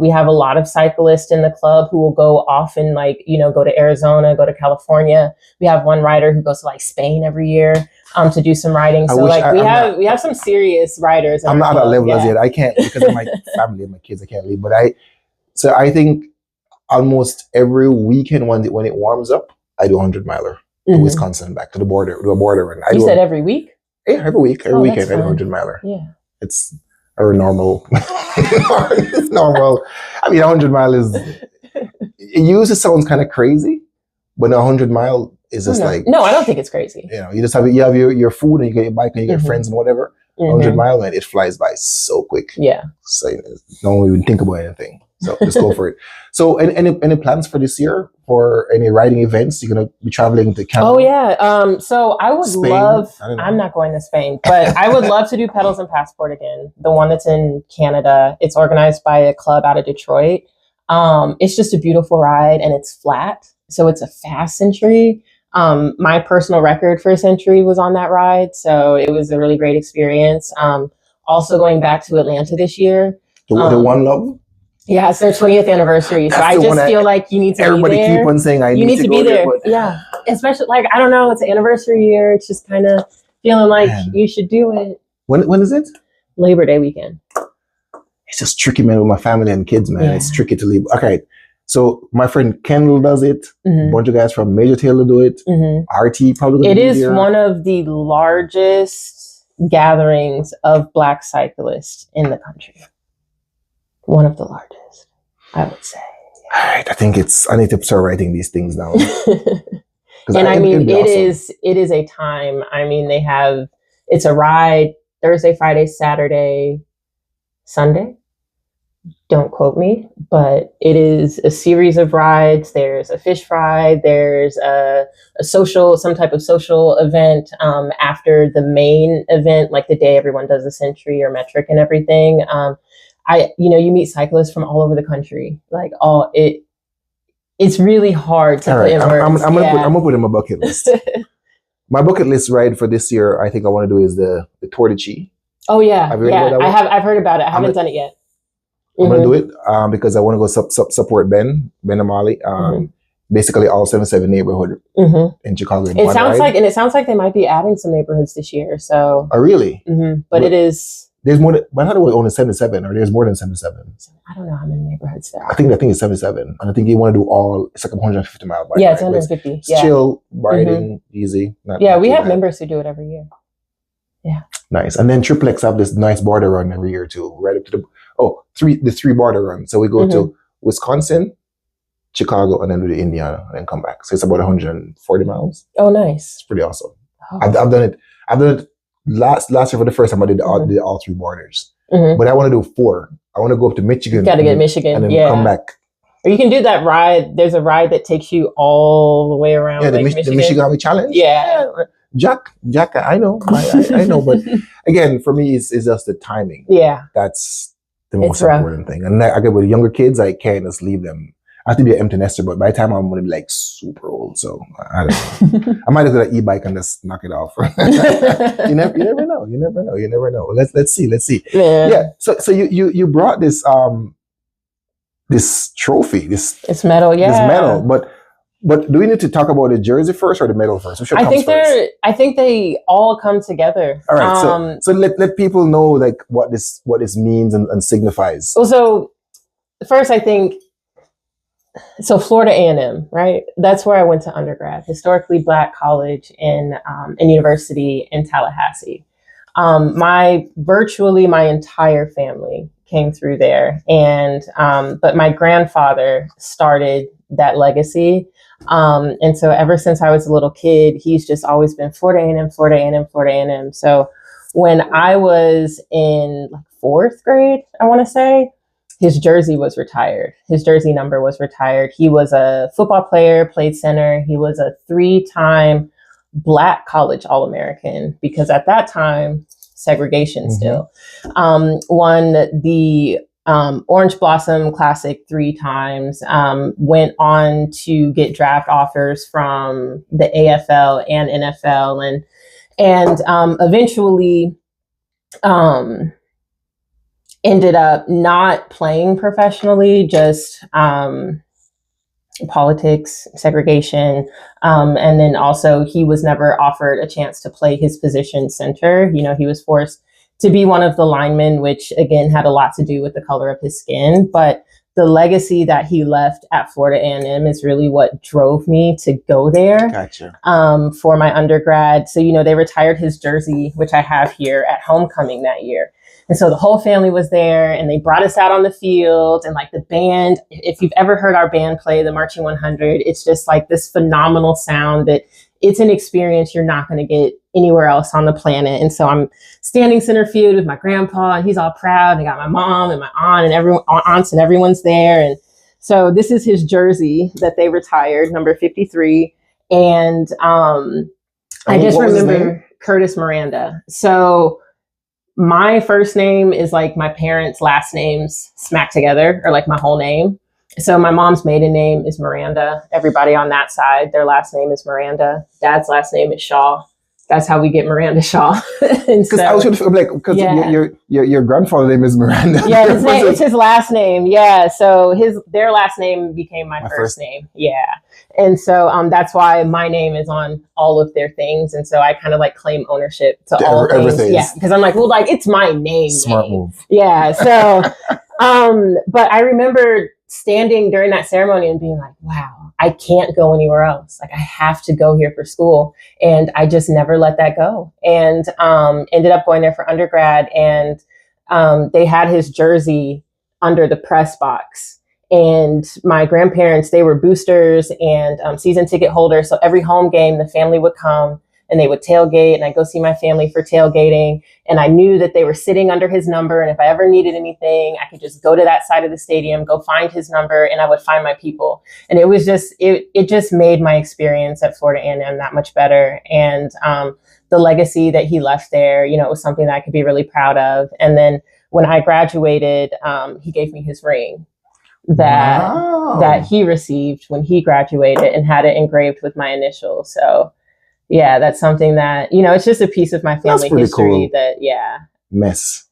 We have a lot of cyclists in the club who will go off and go to Arizona, go to California. We have one rider who goes to like Spain every year to do some riding. So we have some serious riders. I'm not at that level as yet. I can't, because of my family and my kids, I can't leave. But I think almost every weekend when it warms up, I do 100 miler. to Wisconsin, back to the border, to a border run. You said every week? Yeah, every week, every weekend, I do 100 miler. Yeah. It's our normal, normal. I mean, 100 mile is, it usually sounds kind of crazy, but a 100 mile is just like. No, I don't think it's crazy. You know, you just have your food and you get your bike and you get friends and whatever. 100 mile, man, it flies by so quick. Yeah. So don't even think about anything. So just go for it. So any plans for this year for any riding events? You're gonna be traveling to Canada? Oh yeah. So I would Spain? love. I'm not going to Spain, but I would love to do Pedals and Passport again. The one that's in Canada. It's organized by a club out of Detroit. It's just a beautiful ride and it's flat, so it's a fast century. My personal record for a century was on that ride, so it was a really great experience. Also going back to Atlanta this year. The One Love? Yeah, it's their 20th anniversary. So I just feel like you need to be there. Everybody keep on saying you need to be there. Yeah. Especially, like, I don't know, it's an anniversary year. It's just kind of feeling like you should do it. When is it? Labor Day weekend. It's just tricky, man, with my family and kids, man. Yeah. It's tricky to leave. Okay. So my friend Kendall does it. A bunch of guys from Major Taylor do it. RT probably. It is one of the largest gatherings of Black cyclists in the country. One of the largest, I would say. All right, I need to start writing these things down. And I mean, it is a time. I mean, it's a ride Thursday, Friday, Saturday, Sunday. Don't quote me, but it is a series of rides. There's a fish fry. There's a some type of social event after the main event, like the day everyone does the century or metric and everything. You meet cyclists from all over the country. Like it's really hard to put in words. I'm gonna put in my bucket list. My bucket list ride for this year, I think I want to do is the Tour de Chi. Oh yeah, I've heard about it. I haven't done it yet. I'm gonna do it because I want to go support Ben Amali. Basically all 77 neighborhood in Chicago. It sounds like they might be adding some neighborhoods this year. So. Oh really? But it is. There's more than, but I thought it was only 77, or there's more than 77. I don't know how many neighborhoods there are. I think it's 77. And I think you want to do it's like a 150 mile bike. Yeah, it's 150. It's chill, riding, easy. We have members who do it every year. Yeah. Nice. And then Triple X have this nice border run every year too, right up to the three border runs. So we go to Wisconsin, Chicago, and then do the Indiana, and then come back. So it's about 140 miles. Oh, nice. It's pretty awesome. Oh. I've done it. Last year for the first time I did all three borders, but I want to do 4. I want to go up to Michigan. Got to get Michigan, and then come back. Or you can do that ride. There's a ride that takes you all the way around. Yeah, the Michigan Challenge. Yeah, Jack. I know, I know, but again, for me, it's just the timing. Yeah, that's the most important thing. And with younger kids, I can't just leave them. I have to be an empty nester, but by the time I'm going to be like super old, so I don't know. I might have an e-bike and just knock it off. You never know. Let's see. Yeah. So you brought this this trophy, it's metal, this medal, but do we need to talk about the jersey first or the medal first? I think they all come together. All right. So let people know like what this means and signifies. Well, so first I think. So Florida A&M, right? That's where I went to undergrad, historically Black college and university in Tallahassee. Virtually my entire family came through there, and but my grandfather started that legacy, and so ever since I was a little kid, he's just always been Florida A&M, Florida A&M, Florida A&M. So when I was in like 4th grade, I want to say. His jersey was retired. His jersey number was retired. He was a football player, played center. He was a 3-time Black college All-American because at that time, segregation still. Won the Orange Blossom Classic 3 times. Went on to get draft offers from the AFL and NFL, and eventually. Ended up not playing professionally, just politics, segregation. And then also he was never offered a chance to play his position center. You know, he was forced to be one of the linemen, which again had a lot to do with the color of his skin. But the legacy that he left at Florida A&M is really what drove me to go there. Gotcha. For my undergrad. So, they retired his jersey, which I have here, at homecoming that year. And so the whole family was there, and they brought us out on the field, and like the band, if you've ever heard our band play the Marching 100, it's just like this phenomenal sound that it's an experience you're not going to get anywhere else on the planet. And so I'm standing center field with my grandpa, and he's all proud. And I got my mom and my aunts and everyone's there. And so this is his jersey that they retired, number 53. And I just remember Curtis Miranda. So my first name is like my parents' last names smacked together, or like my whole name. So my mom's maiden name is Miranda. Everybody on that side, their last name is Miranda. Dad's last name is Shaw. That's how we get Miranda Shaw. Because I was because your grandfather's name is Miranda. Yeah, it's his last name. Yeah, so their last name became my first name. Yeah, and so that's why my name is on all of their things, and so I kind of like claim ownership to all everything. Yeah, because I'm like, well, like it's my name. Smart move. Yeah. So, but I remember standing during that ceremony and being like, wow, I can't go anywhere else. Like I have to go here for school. And I just never let that go. And ended up going there for undergrad. And they had his jersey under the press box. And my grandparents, they were boosters and season ticket holders. So every home game, the family would come and they would tailgate, and I'd go see my family for tailgating. And I knew that they were sitting under his number. And if I ever needed anything, I could just go to that side of the stadium, go find his number, and I would find my people. And it was just, it just made my experience at Florida A&M that much better. And the legacy that he left there, it was something that I could be really proud of. And then when I graduated, he gave me his ring that he received when he graduated and had it engraved with my initials. So yeah, that's something that, it's just a piece of my family history that, Mess.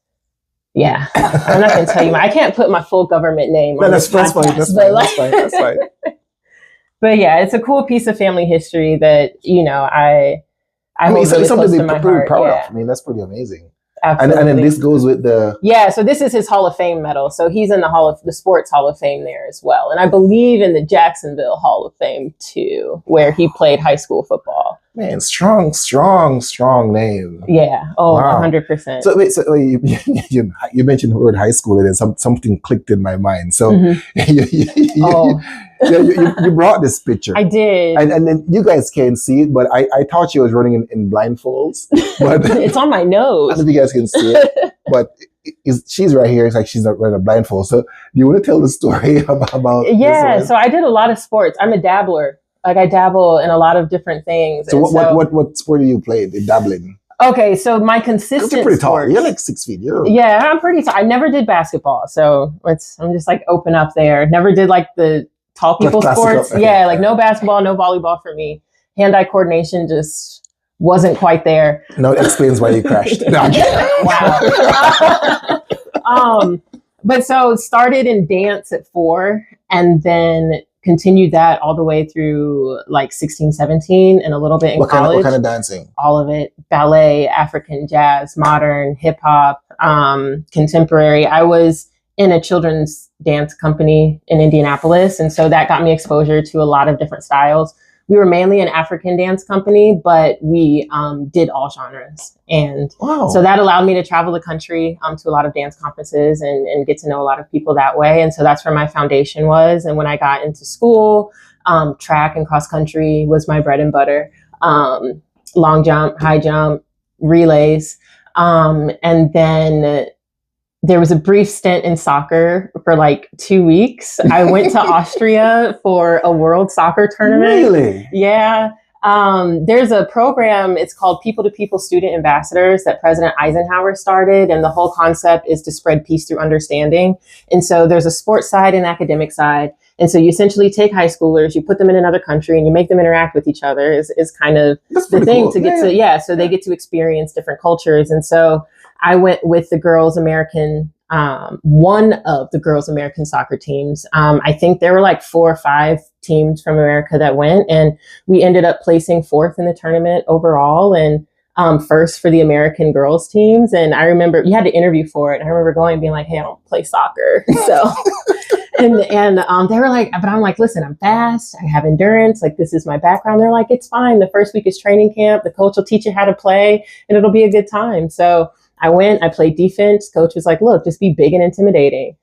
Yeah. I'm not going to tell you, I can't put my full government name on this podcast. That's fine. But yeah, it's a cool piece of family history that, I hold really it's something close to to my be pretty heart. proud Yeah. of. I mean, that's pretty amazing. Absolutely. And then this goes with the... Yeah, so this is his Hall of Fame medal. So he's in the Sports Hall of Fame there as well. And I believe in the Jacksonville Hall of Fame too, where he played high school football. Man, strong name. Yeah. Oh, wow. 100%. So wait, you mentioned the word high school, and then something clicked in my mind. So you brought this picture. I did. And then you guys can't see it, but I thought she was running in blindfolds. But it's on my nose. I don't know if you guys can see it, but she's right here. It's like she's not wearing a blindfold. So do you want to tell the story about Yeah, this? So I did a lot of sports. I'm a dabbler. Like I dabble in a lot of different things. So what sport do you play? The dabbling. Okay, so my consistent You're pretty tall. sports, You're like 6 feet. Yeah, I'm pretty tall. I never did basketball, so I'm just like open up there. Never did like the tall people sports. Yeah, like no basketball, no volleyball for me. Hand-eye coordination just wasn't quite there. No, it explains why you crashed. No, wow. But so started in dance at 4, and then continued that all the way through like 16, 17, and a little bit in college. What kind of dancing? All of it. Ballet, African jazz, modern, hip hop, contemporary. I was in a children's dance company in Indianapolis. And so that got me exposure to a lot of different styles. We were mainly an African dance company, but we did all genres. And so that allowed me to travel the country to a lot of dance conferences and get to know a lot of people that way. And so that's where my foundation was. And when I got into school, track and cross country was my bread and butter. Long jump, high jump, relays. And then there was a brief stint in soccer for like 2 weeks. I went to Austria for a world soccer tournament. Really? Yeah. There's a program, it's called People to People Student Ambassadors that President Eisenhower started. And the whole concept is to spread peace through understanding. And so there's a sports side and academic side. And so you essentially take high schoolers, you put them in another country and you make them interact with each other is kind of the thing cool. to get to, so they get to experience different cultures. And so I went with the girls' American, one of the girls' American soccer teams. I think there were like 4 or 5 teams from America that went, and we ended up placing 4th in the tournament overall and first for the American girls teams. And I remember you had to interview for it. I remember going and being like, hey, I don't play soccer. So, And they were like, but I'm like, listen, I'm fast. I have endurance. Like, this is my background. They're like, it's fine. The first week is training camp. The coach will teach you how to play and it'll be a good time. So I went, I played defense. Coach was like, look, just be big and intimidating.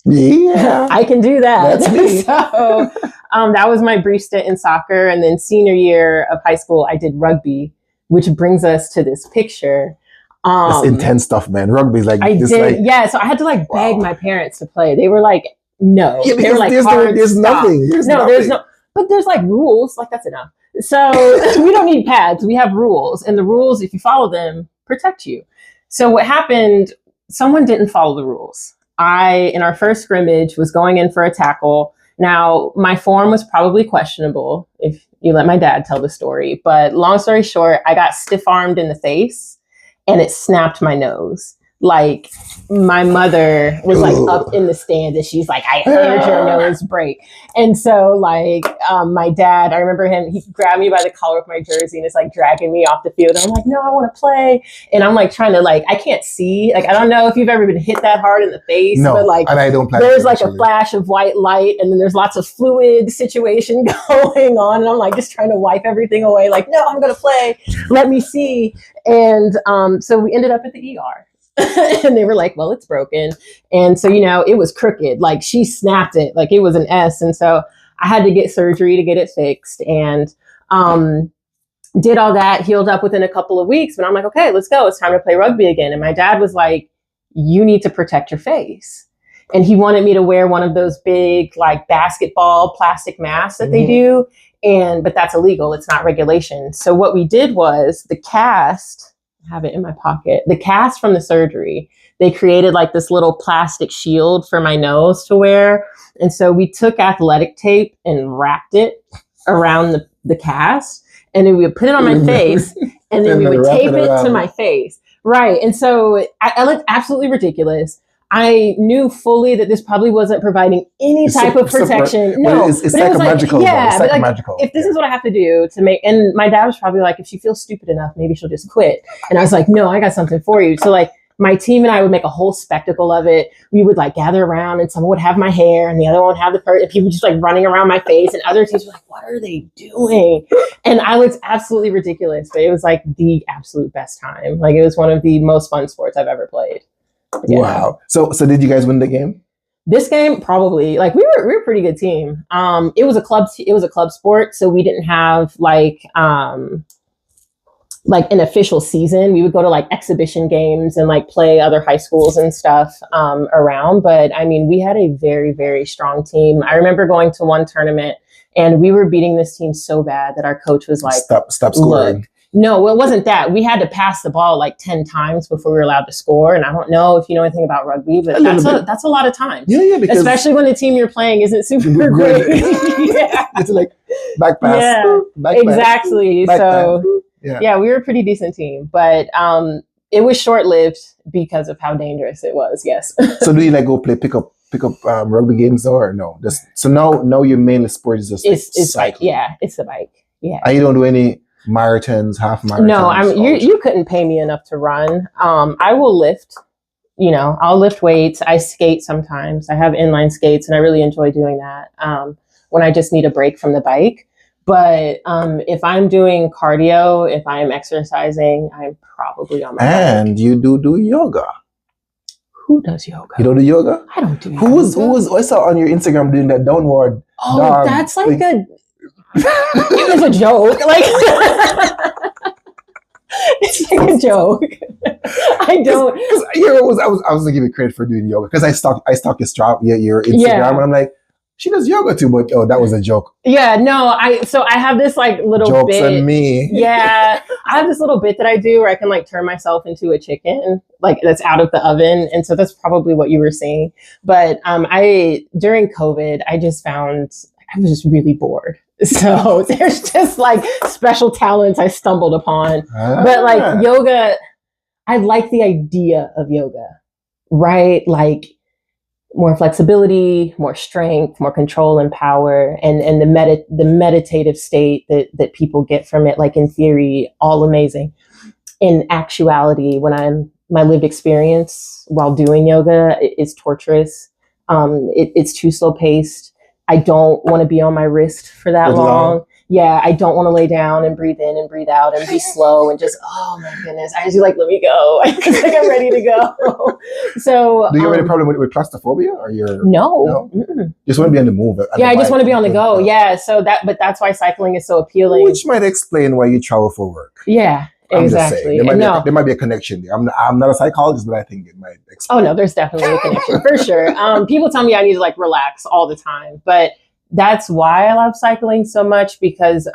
Yeah. I can do that. That's me. So that was my brief stint in soccer. And then senior year of high school, I did rugby, which brings us to this picture. That's intense stuff, man. Rugby is like I this, did, like, yeah. So I had to like beg my parents to play. They were like, no. yeah, They were like, there's stop. nothing. There's no, but there's like rules. Like, that's enough. So we don't need pads. We have rules, and the rules, if you follow them, protect you. So what happened? Someone didn't follow the rules. In our first scrimmage, was going in for a tackle. Now, my form was probably questionable, if you let my dad tell the story. But long story short, I got stiff-armed in the face, and it snapped my nose. Like, my mother was like up in the stands, and she's like, I heard your nose break. And so like my dad, I remember him, he grabbed me by the collar of my jersey and is like dragging me off the field. And I'm like, no, I want to play. And I'm like trying to, like, I can't see. Like, I don't know if you've ever been hit that hard in the face, no, but like, and I don't play there's like a flash of white light, and then there's lots of fluid situation going on. And I'm like just trying to wipe everything away. Like, no, I'm going to play. Let me see. And so we ended up at the ER. And they were like, well, it's broken. And so, you know, it was crooked. Like, she snapped it. Like, it was an S. And so I had to get surgery to get it fixed, and did all that, healed up within a couple of weeks. But I'm like, okay, let's go. It's time to play rugby again. And my dad was like, you need to protect your face. And he wanted me to wear one of those big, like, basketball plastic masks that they do. But that's illegal. It's not regulation. So what we did was the cast, have it in my pocket, the cast from the surgery, they created like this little plastic shield for my nose to wear. And so we took athletic tape and wrapped it around the cast, and then we would put it on my face, and then we would tape it to my face. Right. And so I looked absolutely ridiculous. I knew fully that this probably wasn't providing any type of protection. No, it's psychomagical. Like, yeah, it's psychomagical. Like, if this is what I have to do to make, and my dad was probably like, if she feels stupid enough, maybe she'll just quit. And I was like, no, I got something for you. So like, my team and I would make a whole spectacle of it. We would like gather around, and someone would have my hair and the other one would have the and people just like running around my face, and other teams were like, what are they doing? And I was absolutely ridiculous, but it was like the absolute best time. Like, it was one of the most fun sports I've ever played. Yeah. Wow. So did you guys win the game? This game, probably. Like, we were a pretty good team. It was a club sport, so we didn't have like an official season. We would go to like exhibition games and like play other high schools and stuff around. But I mean, we had a very, very strong team. I remember going to one tournament, and we were beating this team so bad that our coach was like, stop scoring. Look, no, it wasn't that. We had to pass the ball like 10 times before we were allowed to score. And I don't know if you know anything about rugby, but that's a lot of times. Yeah, because especially when the team you're playing isn't super great. Yeah. It's like back pass. Yeah, exactly. Back so pass. yeah, we were a pretty decent team, but it was short-lived because of how dangerous it was. Yes. So do you like go pick up rugby games, or no? So now your main sport is just it's cycling. Yeah, it's the bike. Yeah. And you don't do any marathons, half marathons? No, you couldn't pay me enough to run. I will lift, I'll lift weights. I skate sometimes. I have inline skates, and I really enjoy doing that when I just need a break from the bike. But if I'm doing cardio, if I'm exercising, I'm probably on my bike. And you do yoga. Who does yoga? You don't do yoga? I don't do yoga. Who was I saw on your Instagram doing that downward dog? That's like a it was a joke. Like it's like a joke. I don't. I was gonna give you credit for doing yoga because I stalk your Instagram, and I'm like, she does yoga too, but that was a joke. Yeah, no, I have this like little jokes bit. on me. Yeah, I have this little bit that I do where I can like turn myself into a chicken, like that's out of the oven, and so that's probably what you were seeing. But during COVID, I just found I was just really bored. So there's just like special talents I stumbled upon. But like yoga, I like the idea of yoga, right? Like more flexibility, more strength, more control and power, and the meditative state that people get from it, like in theory, all amazing. In actuality, my lived experience while doing yoga is torturous. It's too slow paced. I don't want to be on my wrist for that long. Yeah, I don't want to lay down and breathe in and breathe out and be slow and just, oh my goodness, I just like, let me go. I feel like I'm ready to go. So, do you have any problem with claustrophobia, or no? Just want to be on the move? I just want to be on the go. Yeah, so but that's why cycling is so appealing. Which might explain why you travel for work. Yeah. Exactly. There might be a connection there. I'm not a psychologist, but I think it might explain. Oh no, there's definitely a connection for sure. People tell me I need to like relax all the time, but that's why I love cycling so much, because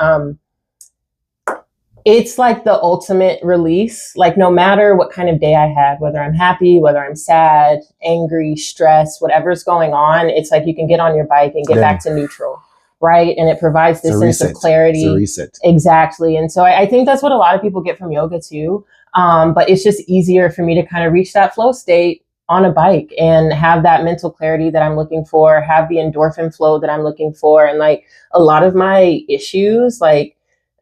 it's like the ultimate release. Like no matter what kind of day I had, whether I'm happy, whether I'm sad, angry, stressed, whatever's going on, it's like you can get on your bike and get back to neutral. Right. And it provides this sense of clarity. It's a reset. Exactly. And so I think that's what a lot of people get from yoga too. But it's just easier for me to kind of reach that flow state on a bike and have that mental clarity that I'm looking for, have the endorphin flow that I'm looking for. And like a lot of my issues, like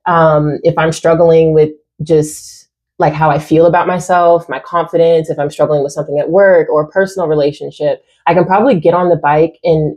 if I'm struggling with just like how I feel about myself, my confidence, if I'm struggling with something at work or a personal relationship, I can probably get on the bike and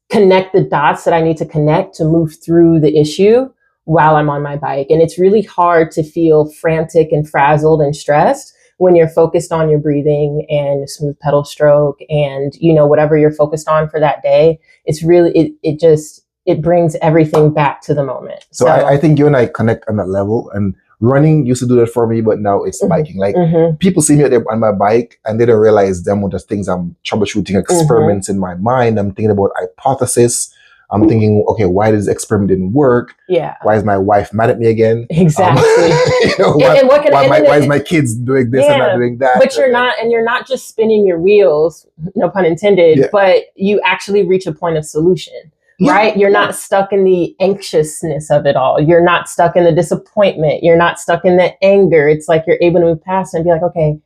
connect the dots that I need to connect to move through the issue while I'm on my bike. And it's really hard to feel frantic and frazzled and stressed when you're focused on your breathing and smooth pedal stroke and, you know, whatever you're focused on for that day. It's really, it brings everything back to the moment. So I think you and I connect on that level, and running used to do that for me, but now it's biking. Like people see me on my bike and they don't realize the amount of things I'm troubleshooting, experiments in my mind. I'm thinking about hypothesis. I'm thinking, okay, why does this experiment didn't work? Yeah. Why is my wife mad at me again? Exactly. You know, why is my kids doing this and not doing that? But you're not just spinning your wheels, no pun intended, but you actually reach a point of solution. Right? You're not stuck in the anxiousness of it all. You're not stuck in the disappointment. You're not stuck in the anger. It's like you're able to move past and be like, okay,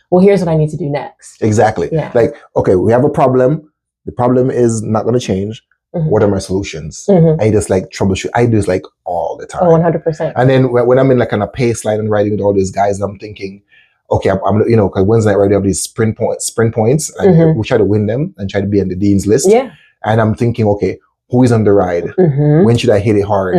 well, here's what I need to do next. Exactly. Yeah. Like, okay, we have a problem. The problem is not going to change. What are my solutions? I just like troubleshoot. I do this like all the time. Oh, 100%. And then when I'm in like on a pace line and riding with all these guys, I'm thinking, okay, I'm you know, because Wednesday night riding have these sprint points, and we try to win them and try to be on the dean's list. Yeah. And I'm thinking, okay, who is on the ride? When should I hit it hard?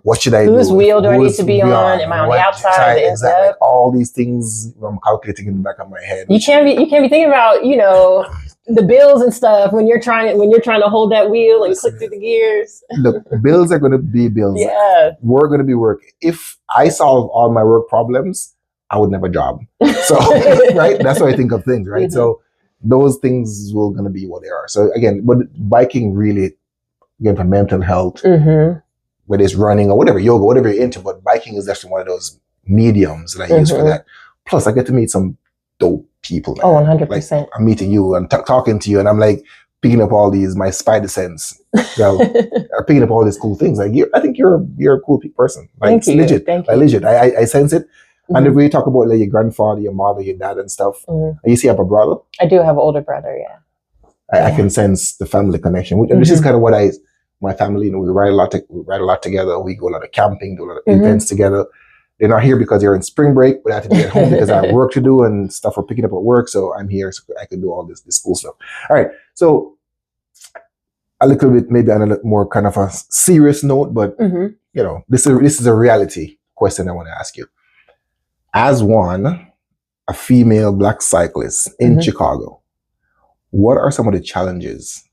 What should I do? Whose wheel do I need to be on? Am I on the outside? The exactly. Like all these things I'm calculating in the back of my head. You can't be thinking about, you know, the bills and stuff when you're trying to hold that wheel and click through the gears. Look, bills are going to be bills. Yeah. We're going to be work. If I solve all my work problems, I would never job. So, right? That's how I think of things, right? So those things will going to be what they are. So again, but biking really, again, for mental health, whether it's running or whatever, yoga, whatever you're into, but biking is actually one of those mediums that I use for that. Plus, I get to meet some dope people. Man. Oh, 100%. Like, I'm meeting you and talking to you, and I'm like picking up all these, my spider sense, picking up all these cool things. Like, I think you're a cool person. Like, Thank you. Legit. Thank you. Like, legit. I sense it. And if we talk about like your grandfather, your mother, your dad and stuff, you see, you have a brother? I do have an older brother, yeah. I can sense the family connection, which this is kind of what my family, you know, we ride a lot together. We go a lot of camping, do a lot of events together. They're not here because they're in spring break, but I have to be at home because I have work to do and stuff we're picking up at work. So I'm here so I can do all this cool stuff. All right. So a little bit, maybe on a little more kind of a serious note, but you know, this is a reality question I want to ask you. As a female Black cyclist in Chicago, what are some of the challenges,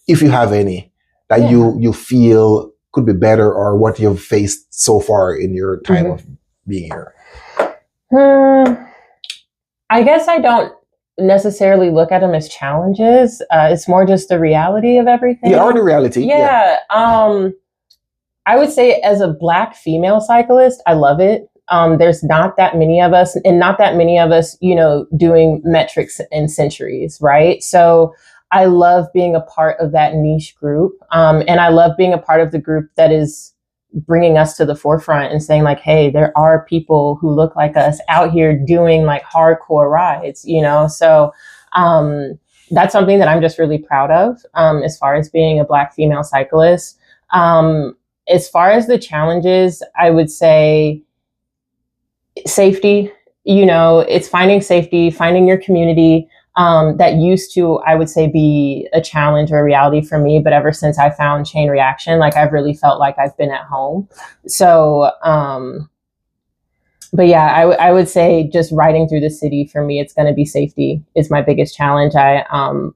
if you have any, that you feel could be better, or what you've faced so far in your time of being here? I guess I don't necessarily look at them as challenges. It's more just the reality of everything. Yeah, or the reality. Yeah. I would say as a Black female cyclist, I love it. There's not that many of us, and not that many of us, you know, doing metrics and centuries, right? So I love being a part of that niche group. And I love being a part of the group that is bringing us to the forefront and saying like, hey, there are people who look like us out here doing like hardcore rides, you know? So that's something that I'm just really proud of as far as being a Black female cyclist. As far as the challenges, I would say safety. You know, it's finding safety, finding your community. that used to, I would say, be a challenge or a reality for me. But ever since I found chain reaction, like I've really felt like I've been at home. So, but yeah, I would say just riding through the city for me, it's going to be safety is my biggest challenge.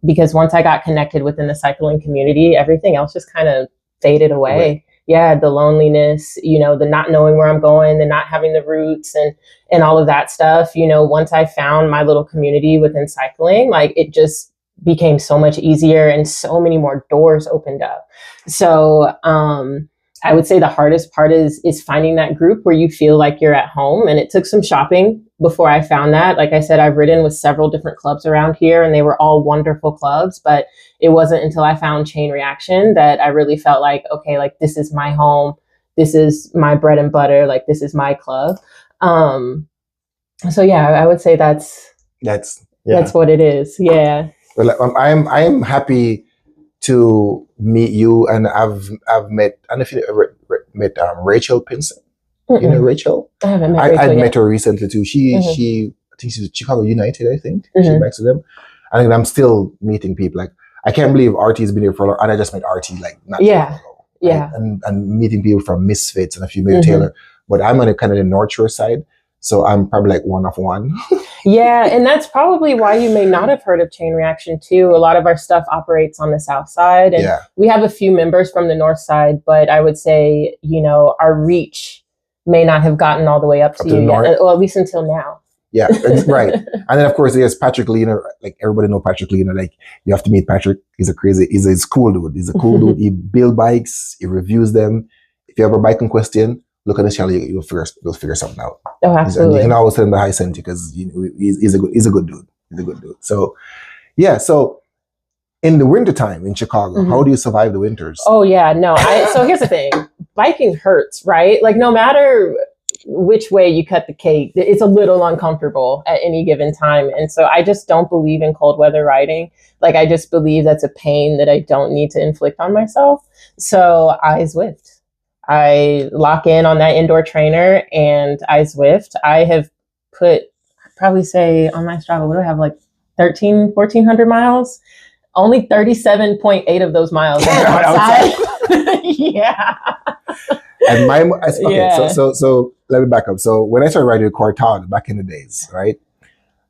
Because once I got connected within the cycling community, everything else just kind of faded away. Right. Yeah, the loneliness, the not knowing where I'm going, the not having the routes and all of that stuff. Once I found my little community within cycling, like it just became so much easier and so many more doors opened up. So, I would say the hardest part is finding that group where you feel like you're at home. And it took some shopping before I found that. Like I said, I've ridden with several different clubs around here and they were all wonderful clubs, but it wasn't until I found Chain Reaction that I really felt like, okay, like this is my home. This is my bread and butter. Like this is my club. So yeah, I would say that's what it is. Yeah. Well, I'm happy to meet you, and I've met, I don't know if you ever met Rachel Pinson. Mm-mm. You know Rachel? I haven't met Rachel yet. Met her recently too. She I think she's Chicago United, I think. She backs to them. I think I'm still meeting people. Like I can't believe RT has been here for a long, and I just met RT like not too long ago. Yeah. Right? And meeting people from Misfits and a few maybe Taylor. But I'm on the kind of the North Shore side. So I'm probably like one of one. Yeah, and that's probably why you may not have heard of Chain Reaction too. A lot of our stuff operates on the South side, and we have a few members from the North side, but I would say, our reach may not have gotten all the way up to you yet, or at least until now. Yeah, right. And then of course there's Patrick Lena. Like everybody know Patrick Lena. Like you have to meet Patrick. He's a cool dude. He's a cool dude. He builds bikes. He reviews them. If you have a biking question, look at the channel. You'll figure something out. Oh, absolutely. You can always tell him the high sent you because he's a good dude. He's a good dude. So yeah. So in the wintertime in Chicago, how do you survive the winters? Oh yeah, no. So here's the thing: biking hurts, right? Like no matter which way you cut the cake, it's a little uncomfortable at any given time. And so I just don't believe in cold weather riding. Like I just believe that's a pain that I don't need to inflict on myself. So I Zwift. I lock in on that indoor trainer and I Zwift. I have put, I'd probably say on my Strava, what do I have, like 1,400 miles? Only 37.8 of those miles are outside. Yeah. And so let me back up. So when I started riding a Cortal back in the days, right?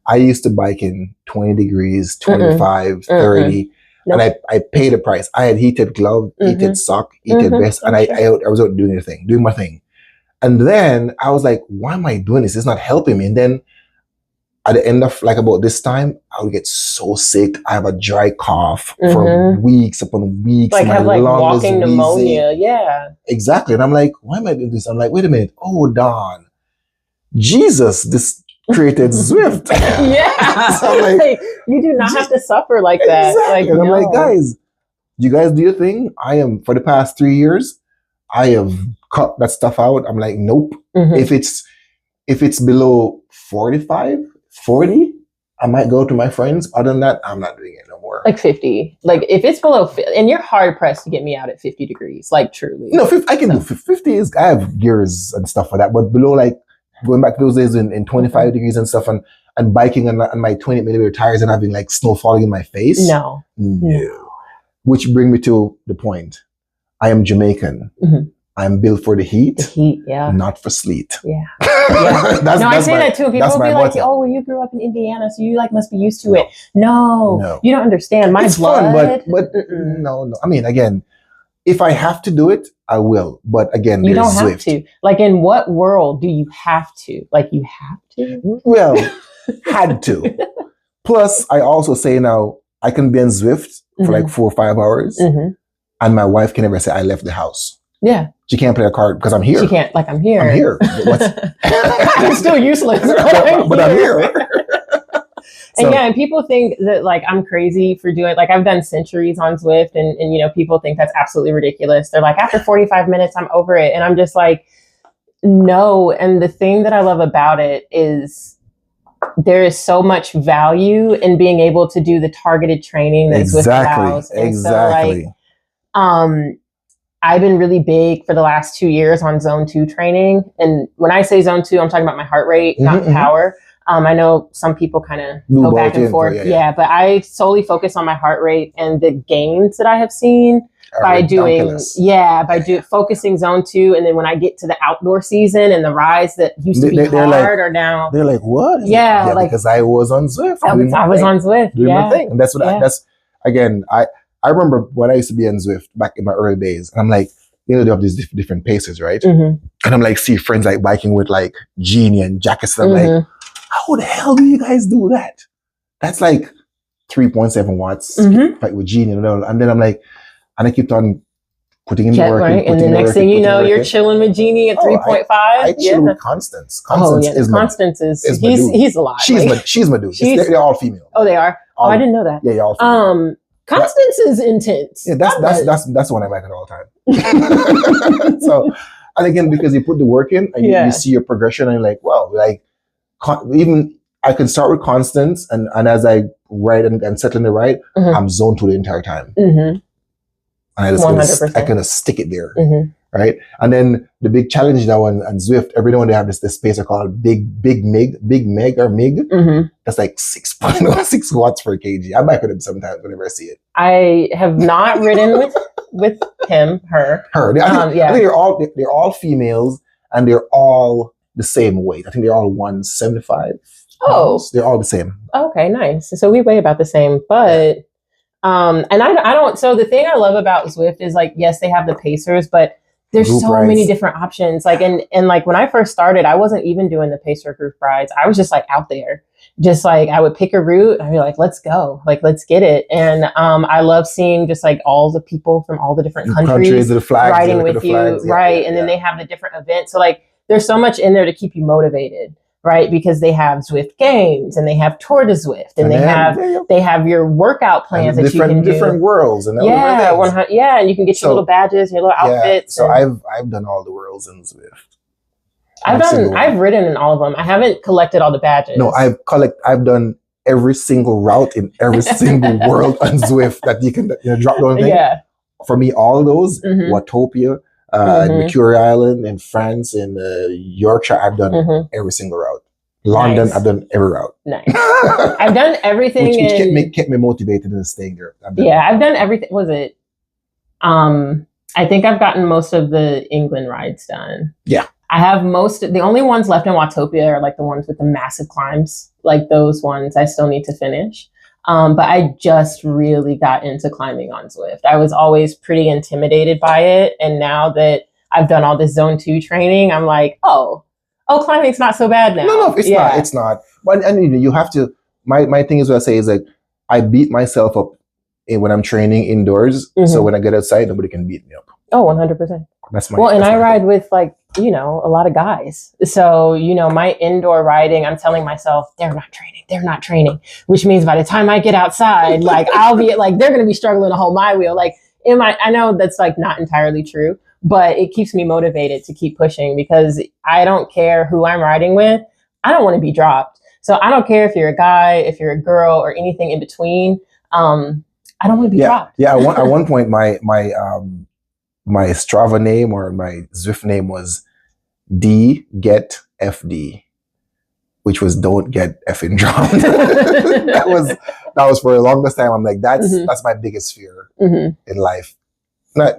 I used to bike in 20 degrees, 25, 30. Nope. And I paid the price. I had heated glove, heated sock, heated vest, and I was out doing my thing. And then I was like, why am I doing this? It's not helping me. And then at the end of like about this time, I would get so sick. I have a dry cough for weeks upon weeks. Like have like walking pneumonia. Yeah. Exactly. And I'm like, why am I doing this? I'm like, wait a minute. Oh, Don. Jesus, this created Zwift. Yeah. So like, you do not have to suffer like that. Exactly. Like, and I'm like, guys, you guys do your thing. For the past 3 years, I have cut that stuff out. I'm like, nope. If it's below 45, 40, I might go to my friends. Other than that, I'm not doing it no more. Like 50. Like if it's below 50, and you're hard pressed to get me out at 50 degrees, like truly. No, I can do 50 I have gears and stuff for that. But below, like going back to those days in 25 degrees and stuff and biking on my 20mm tires and having like snow falling in my face. No. Which bring me to the point. I am Jamaican. I'm built for the heat. The heat, yeah. Not for sleet. Yeah. I say that too. People will be like, "Oh, well, you grew up in Indiana, so you like must be used to it." No, you don't understand. My blood. Fun, but no. I mean, again, if I have to do it, I will. But again, you don't have to. Like, in what world do you have to? Like, you have to? Well, had to. Plus, I also say now I can be on Zwift for like 4 or 5 hours, and my wife can never say I left the house. Yeah. She can't play a card because I'm here. She can't, like, I'm here. I'm here. I'm still useless. but I'm here. And yeah, and people think that like I'm crazy for doing, like I've done centuries on Zwift and people think that's absolutely ridiculous. They're like, after 45 minutes, I'm over it. And I'm just like, no. And the thing that I love about it is there is so much value in being able to do the targeted training that Zwift allows. And so like, I've been really big for the last 2 years on zone 2 training. And when I say zone 2, I'm talking about my heart rate, not power. I know some people kind of Blue go ball back and too, forth. yeah. Yeah, but I solely focus on my heart rate and the gains that I have seen by doing, focusing zone 2. And then when I get to the outdoor season and the rides that used to be hard are now. They're like, what? Yeah, like, because I was on Zwift. I was on Zwift. Doing my thing. And that's what again, I remember when I used to be on Zwift back in my early days. And I'm like, you know, they have these different paces, right? And I'm like, see friends like biking with like Genie and Jackets. And I'm like, how the hell do you guys do that? That's like 3.7 watts like with Genie. And then I'm like, and I kept on putting in the work. Right. And the next thing you know, you're chilling with Genie at 3.5. I chill with Constance. Constance is he's a lot. She's my dude. They're all female. Oh, they are? I didn't know that. Yeah, all female. Constance is intense. Yeah, that's one I like at all time. So, and again, because you put the work in and you see your progression, and you're like, wow, like even I can start with Constance, and as I ride and settle in the ride, I'm zoned to the entire time. And I just I kind of stick it there, right? And then the big challenge now on Zwift, every now and they have this spacer called Big Meg or MIG. That's like 6.6 watts per kg. I back with him sometimes whenever I see it. I have not ridden with her. I think they're all females and they're all the same weight. I think they're all 175. Oh, they're all the same. Okay, nice. So we weigh about the same, but. And I don't, so the thing I love about Zwift is like, yes, they have the pacers, but there's group so rides. Many different options. Like, and like when I first started, I wasn't even doing the pacer group rides. I was just like out there, just like I would pick a route and I'd be like, let's go, like, let's get it. And I love seeing just like all the people from all the different countries the flags, riding with you. Right. And then they have the different events. So like, there's so much in there to keep you motivated. Right, because they have Zwift games and they have Tour de Zwift and they have your workout plans that you can do. Different worlds and and you can get your little badges, your little outfits. So I've done all the worlds in Zwift. I've ridden in all of them. I haven't collected all the badges. No, I've done every single route in every single world on Zwift that you can drop down thing. Yeah. For me, all those Watopia. Mercury Island in France, in Yorkshire, I've done every single route. London, I've done every route. Nice. I've done everything. Which kept me motivated in staying there. I've done everything. Was it? I think I've gotten most of the England rides done. Yeah. I have the only ones left in Watopia are like the ones with the massive climbs. Like those ones I still need to finish. But I just really got into climbing on Zwift. I was always pretty intimidated by it. And now that I've done all this zone 2 training, I'm like, oh, climbing's not so bad now. No, it's not. But and you have to, my thing is what I say is like, I beat myself up when I'm training indoors. So when I get outside, nobody can beat me up. Oh, 100%. That's my Well, and I ride with like, a lot of guys. So, my indoor riding, I'm telling myself, they're not training, which means by the time I get outside, like I'll be like, they're going to be struggling to hold my wheel. Like, I know that's like not entirely true, but it keeps me motivated to keep pushing because I don't care who I'm riding with. I don't want to be dropped. So I don't care if you're a guy, if you're a girl or anything in between. I don't want to be dropped. Yeah. At one point, my Strava name or my Zwift name was D Get FD, which was don't get effing dropped. that was for the longest time. I'm like, that's my biggest fear in life. Not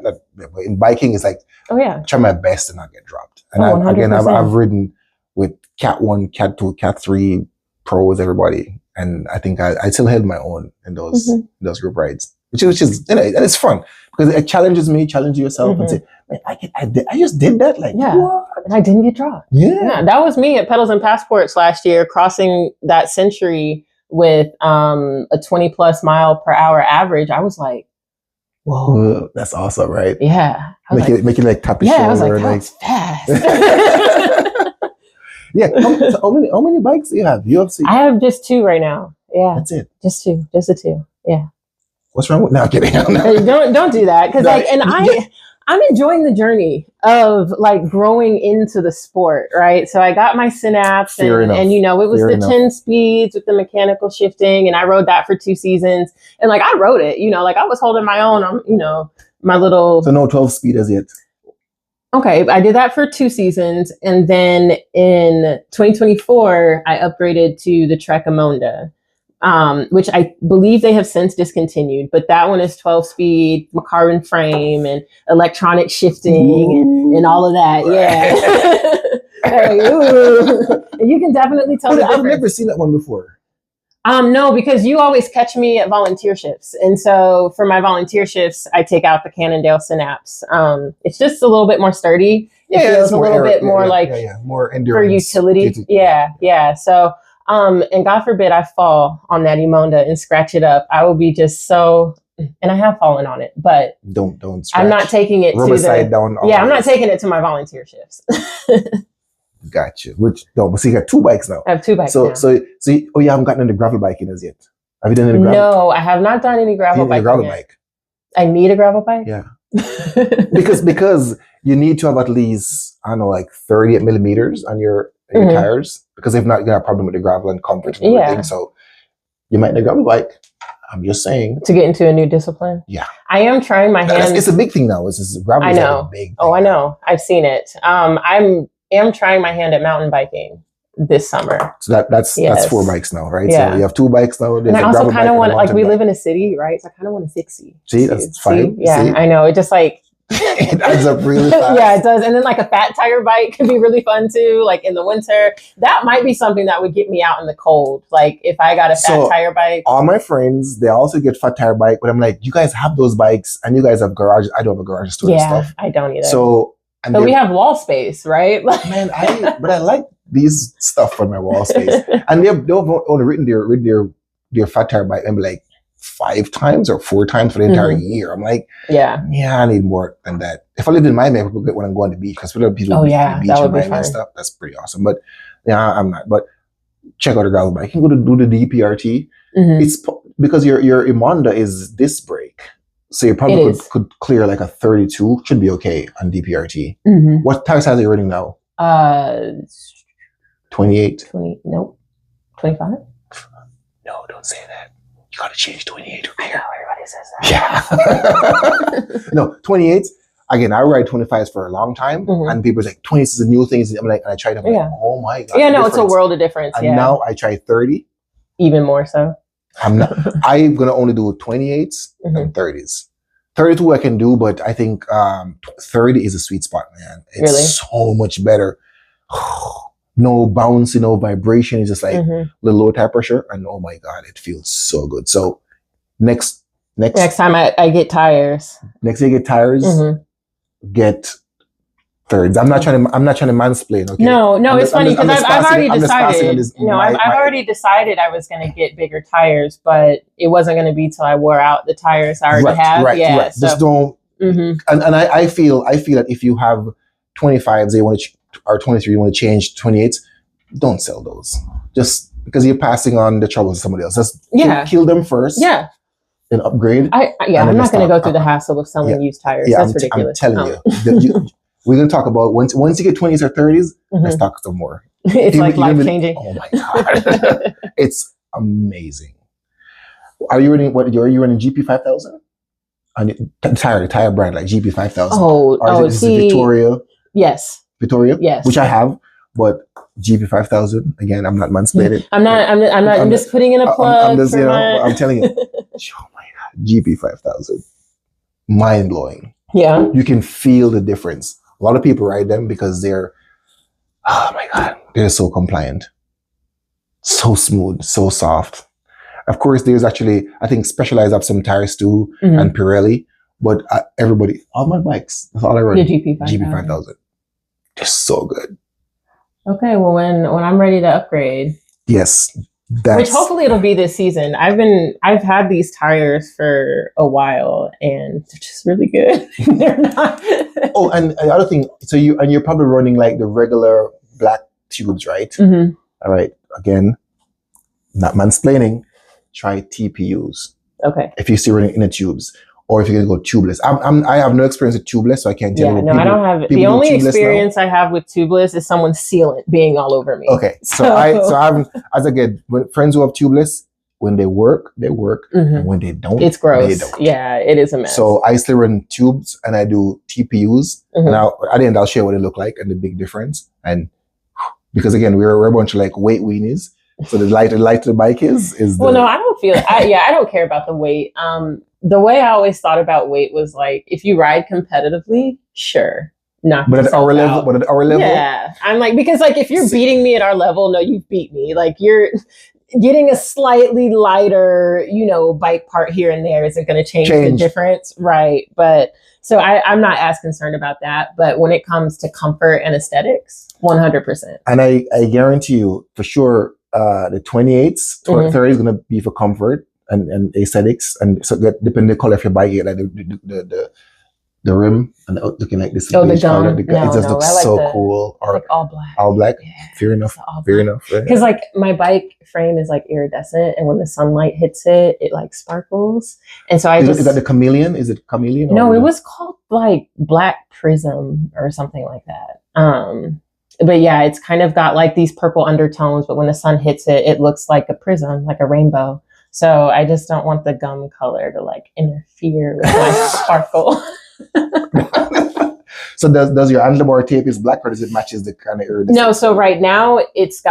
in biking. It's like, try my best to not get dropped. And I've ridden with Cat 1, Cat 2, Cat 3 pros, everybody, and I think I still held my own in those group rides, which is and it's fun. Because it challenges me, challenge yourself, and say, man, I just did that. Like, what? And I didn't get dropped. Yeah. That was me at Pedals and Passports last year, crossing that century with a 20 plus mile per hour average. I was like, whoa. That's awesome, right? Yeah. Make it like tap your shoulder. I was like, that was fast. Yeah. How many bikes do you have? I have just 2 right now. Yeah. That's it. Just the 2. Yeah. What's wrong with? No, I'm kidding. Don't do that because I'm enjoying the journey of like growing into the sport, right? So I got my Synapse and it was the 10 speeds with the mechanical shifting, and I rode that for 2 seasons, and like I rode it, like I was holding my own on, my little. So no 12 speed as yet. Okay, I did that for 2 seasons, and then in 2024, I upgraded to the Trek Amonda, which I believe they have since discontinued. But that one is 12-speed, carbon frame, and electronic shifting, and all of that. Yeah, hey, you can definitely tell. I've never seen that one before. No, because you always catch me at volunteer shifts. And so for my volunteer shifts, I take out the Cannondale Synapse. It's just a little bit more sturdy. It feels a little bit more like more endurance. For utility. Yeah. So, and God forbid I fall on that Emonda and scratch it up. I will be just so, and I have fallen on it, but don't scratch. I'm not taking it Rubber side down. Yeah, I'm not taking it to my volunteer shifts. Gotcha. But see, you got 2 bikes now. I have 2 bikes now. So you haven't gotten into gravel biking as yet. Have you done any gravel? No, I have not done any gravel biking. Bike. I need a gravel bike? Yeah. because you need to have at least, I don't know, like 38 millimeters on your tires. Because if not, you got a problem with the gravel and comfort and everything. So you might need a gravel bike. I'm just saying. To get into a new discipline? Yeah. I am trying my hand. It's a big thing now. It's gravel. I know. Like a big thing. I know. I've seen it. I am trying my hand at mountain biking this summer. So that's 4 bikes now, right? Yeah. So you have 2 bikes now. And I also kind of want, like, we live in a city, right? So I kind of want a fixie. See, that's fine. Yeah, See? I know. It just like it adds up really fast. Yeah, it does. And then like a fat tire bike could be really fun too. Like in the winter, that might be something that would get me out in the cold. Like if I got a fat tire bike. All my friends, they also get fat tire bike, but I'm like, you guys have those bikes and you guys have garages. I don't have a garage to store stuff. I don't either. So but we have wall space, right? Man, I like these stuff for my wall space. And they've only ridden their fat tire bike maybe like 5 times or 4 times for the entire year. I'm like, yeah, I need more than that. If I lived in Miami, I would get when I'm going to the beach because people the beach in Miami and stuff. That's pretty awesome. But yeah, I'm not. But check out a gravel bike. You can go to do the DPRT. It's because your Emonda is disc brake. So you probably could clear like a 32. Should be okay on DPRT. What tire size are you running now? 28. 20. Nope. 25. No, don't say that. You gotta change 28. I know everybody says that. Yeah. No, 28. Again, I ride 25s for a long time, and people are like, 20s is a new thing. I'm like, and I tried them. Like, oh my god. Yeah, no, it's a world of difference. And now I try 30. Even more so. I'm gonna only do 28s and 30s. 32 I can do, but I think 30 is a sweet spot, man. It's so much better. No bounce, no vibration. It's just like a little low tire pressure, and oh my god, it feels so good. So next time I get tires. Next time you get tires, get thirds. I'm not trying to mansplain. Okay. No, it's funny because I've already decided. I've already decided I was going to get bigger tires, but it wasn't going to be till I wore out the tires I already have. Right. So. Just don't. And I feel that if you have 25s, they want to or 23, you want to change 28s, don't sell those. Just because you're passing on the trouble to somebody else. Just kill them first. Yeah. Then upgrade. I'm not going to go through the hassle of selling used tires. That's ridiculous. I'm telling you. We're going to talk about once you get 20s or 30s, let's talk some more. It's like life-changing. Oh my God. It's amazing. Are you running GP5000? Tire brand like GP5000. Is it Victoria? Yes. Victoria? Yes. Which I have, but GP5000, again, I'm not mansplaining. I'm just putting in a plug. I'm telling you. Oh my God. GP5000. Mind blowing. Yeah. You can feel the difference. A lot of people ride them because they're so compliant. So smooth, so soft. Of course, there's actually, I think, Specialized have some tires too, and Pirelli, but all my bikes, that's all I run. The GP5000. They're so good. Okay, well, when I'm ready to upgrade. Yes. Which hopefully it'll be this season. I've had these tires for a while and they're just really good. They're not. Oh, and the other thing, you're probably running like the regular black tubes, right? All right. Again, not mansplaining. Try TPUs. Okay. If you're still running inner tubes, or if you're gonna go tubeless. I have no experience with tubeless, so I can't tell you. I don't have it. The only experience I have with tubeless is someone's sealant being all over me. Okay, so I'm as I get friends who have tubeless, when they work, and when they don't, It's they gross. don't. Yeah, it is a mess. So I still run tubes and I do TPUs. And at the end, I'll share what they look like and the big difference. And because again, we're a bunch of like weight weenies. So the lighter the bike is well, no, I don't feel. I don't care about the weight. The way I always thought about weight was like, if you ride competitively, sure, knock but at our level, yeah, I'm like, because like if you're beating me at our level, no, you beat me. Like you're getting a slightly lighter, bike part here and there isn't going to change the difference, right? But so I'm not as concerned about that. But when it comes to comfort and aesthetics, 100%. And I guarantee you for sure. The 28s, 30 is going to be for comfort and aesthetics, and so that depending on the color of your bike, like the rim and looking like this. Oh, the gum. It just looks so cool. Or like all black. All black. Yeah, fair enough. Fair enough. Because like my bike frame is like iridescent, and when the sunlight hits it, it like sparkles. And so is that the chameleon? Is it chameleon? No, it was called like black prism or something like that. But yeah, it's kind of got like these purple undertones, but when the sun hits it, it looks like a prism, like a rainbow. So I just don't want the gum color to like interfere with my sparkle. So does your handlebar tape is black, or does it matches the kind of iridescent? No, so right now it's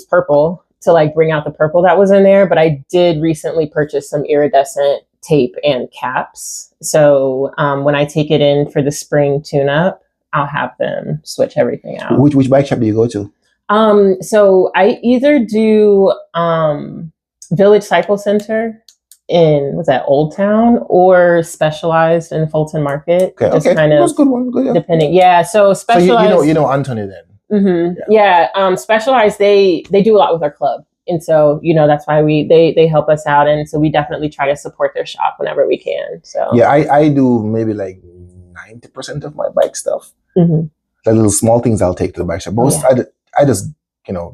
purple to like bring out the purple that was in there, but I did recently purchase some iridescent tape and caps. So when I take it in for the spring tune-up, I'll have them switch everything out. Which bike shop do you go to? So I either do Village Cycle Center in Old Town or Specialized in Fulton Market. Okay. Kind of that's a good one. Good, yeah. Depending. Yeah. So Specialized. So you know Anthony then. Mm-hmm. Yeah. Specialized. They do a lot with our club. And so, that's why they help us out. And so we definitely try to support their shop whenever we can. So yeah, I do maybe like 90% of my bike stuff. The little small things I'll take to the bike shop. Most I just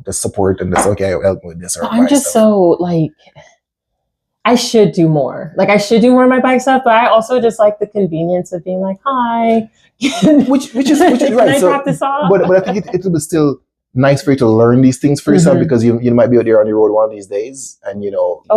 just support and just okay, help me with this. Or I'm just so like, I should do more. Like I should do more of my bike stuff, but I also just like the convenience of being like, hi, which is right. Can I drop this off? But I think it will be still nice for you to learn these things for yourself, because you might be out there on the road one of these days and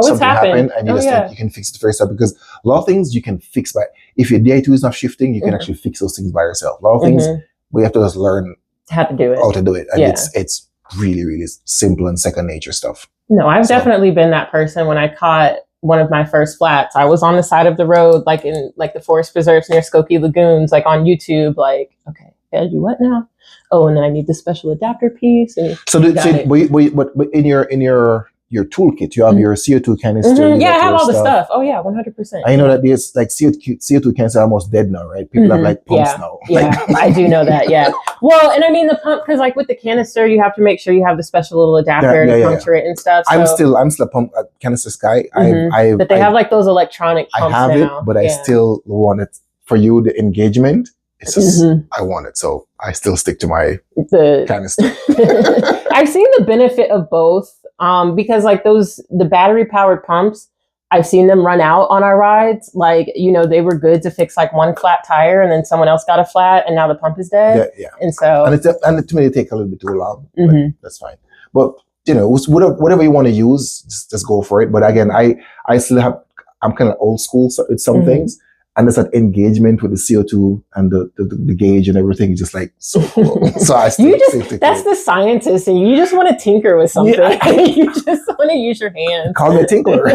something happened and you think you can fix it for yourself, because a lot of things you can fix by, if your DI2 is not shifting, you can actually fix those things by yourself. A lot of things we have to just learn how to do it. And it's really, really simple and second nature stuff. No, I've definitely been that person. When I caught one of my first flats, I was on the side of the road, like in like the forest preserves near Skokie Lagoons, like on YouTube, like, okay, gotta do what now? Oh, and then I need the special adapter piece. And but in your toolkit, you have your CO2 canister. Yeah, I have all the stuff. Oh yeah, 100%. I know that there's like CO2 cans are almost dead now, right? People have like pumps now. Yeah, I do know that. Yeah. Well, and I mean the pump, because like with the canister, you have to make sure you have the special little adapter to puncture it and stuff. So. I'm still a pump canister guy. But they have like those electronic pumps I have now. it, but I still want it for you. The engagement. It's just I want it, so I still stick to the canister. I've seen the benefit of both, because like the battery powered pumps, I've seen them run out on our rides. Like they were good to fix like one flat tire, and then someone else got a flat, and now the pump is dead. Yeah. And so and to me it take a little bit too long, but that's fine. But whatever you want to use, just go for it. But again, I still I'm kind of old school with some things. And there's that engagement with the CO2 and the gauge and everything is just like so cool. So I still that's the scientist, and you just want to tinker with something. Yeah. You just want to use your hands. Call me a tinkler.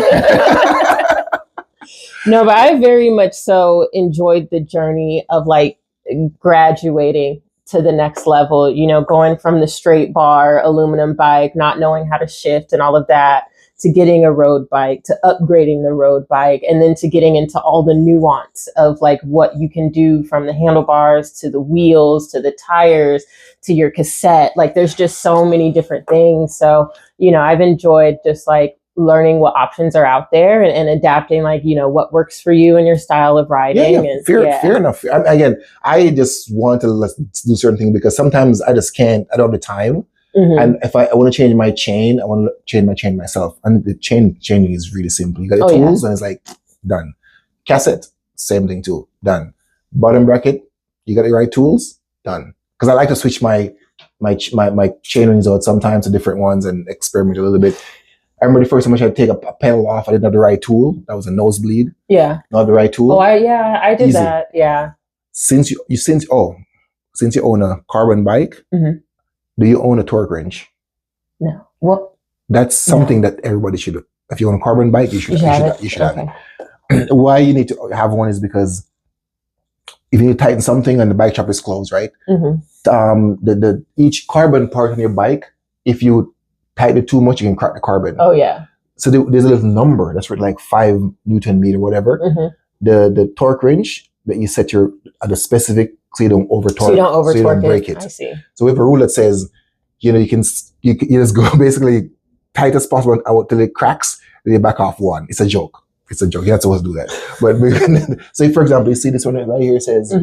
No, but I very much so enjoyed the journey of like graduating to the next level, going from the straight bar aluminum bike, not knowing how to shift and all of that, to getting a road bike, to upgrading the road bike, and then to getting into all the nuance of like what you can do from the handlebars to the wheels to the tires to your cassette. Like there's just so many different things. So, I've enjoyed just like learning what options are out there and adapting like, what works for you and your style of riding. Fair enough. Again, I just want to do certain things because sometimes I just can't, I don't have the time. And if I want to change my chain, I want to change my chain myself. And the changing is really simple. You got the tools and it's like, done. Cassette, same thing too, done. Bottom bracket, you got the right tools, done. Because I like to switch my chain rings out sometimes to different ones and experiment a little bit. I remember the first time I tried to take a pedal off. I didn't have the right tool. That was a nosebleed. Yeah. Not the right tool. Oh, I did Easy. that. Yeah. Since you own a carbon bike, Mhm. do you own a torque wrench? No. Well, That's something that everybody should. If you own a carbon bike, you should have okay. it. Why you need to have one is because if you tighten something and the bike shop is closed, right? Mhm. The each carbon part on your bike, if you tighten it too much, you can crack the carbon. Oh yeah. So there's a little number that's for like 5 Newton meter, whatever. Mhm. The torque wrench that you set your at a specific, so you don't over torque, so you don't break it. I see. So we have a rule that says, you just go basically tight as possible until it cracks, then you back off one. It's a joke. You're not supposed to do that. But say, for example, you see this one right here, it says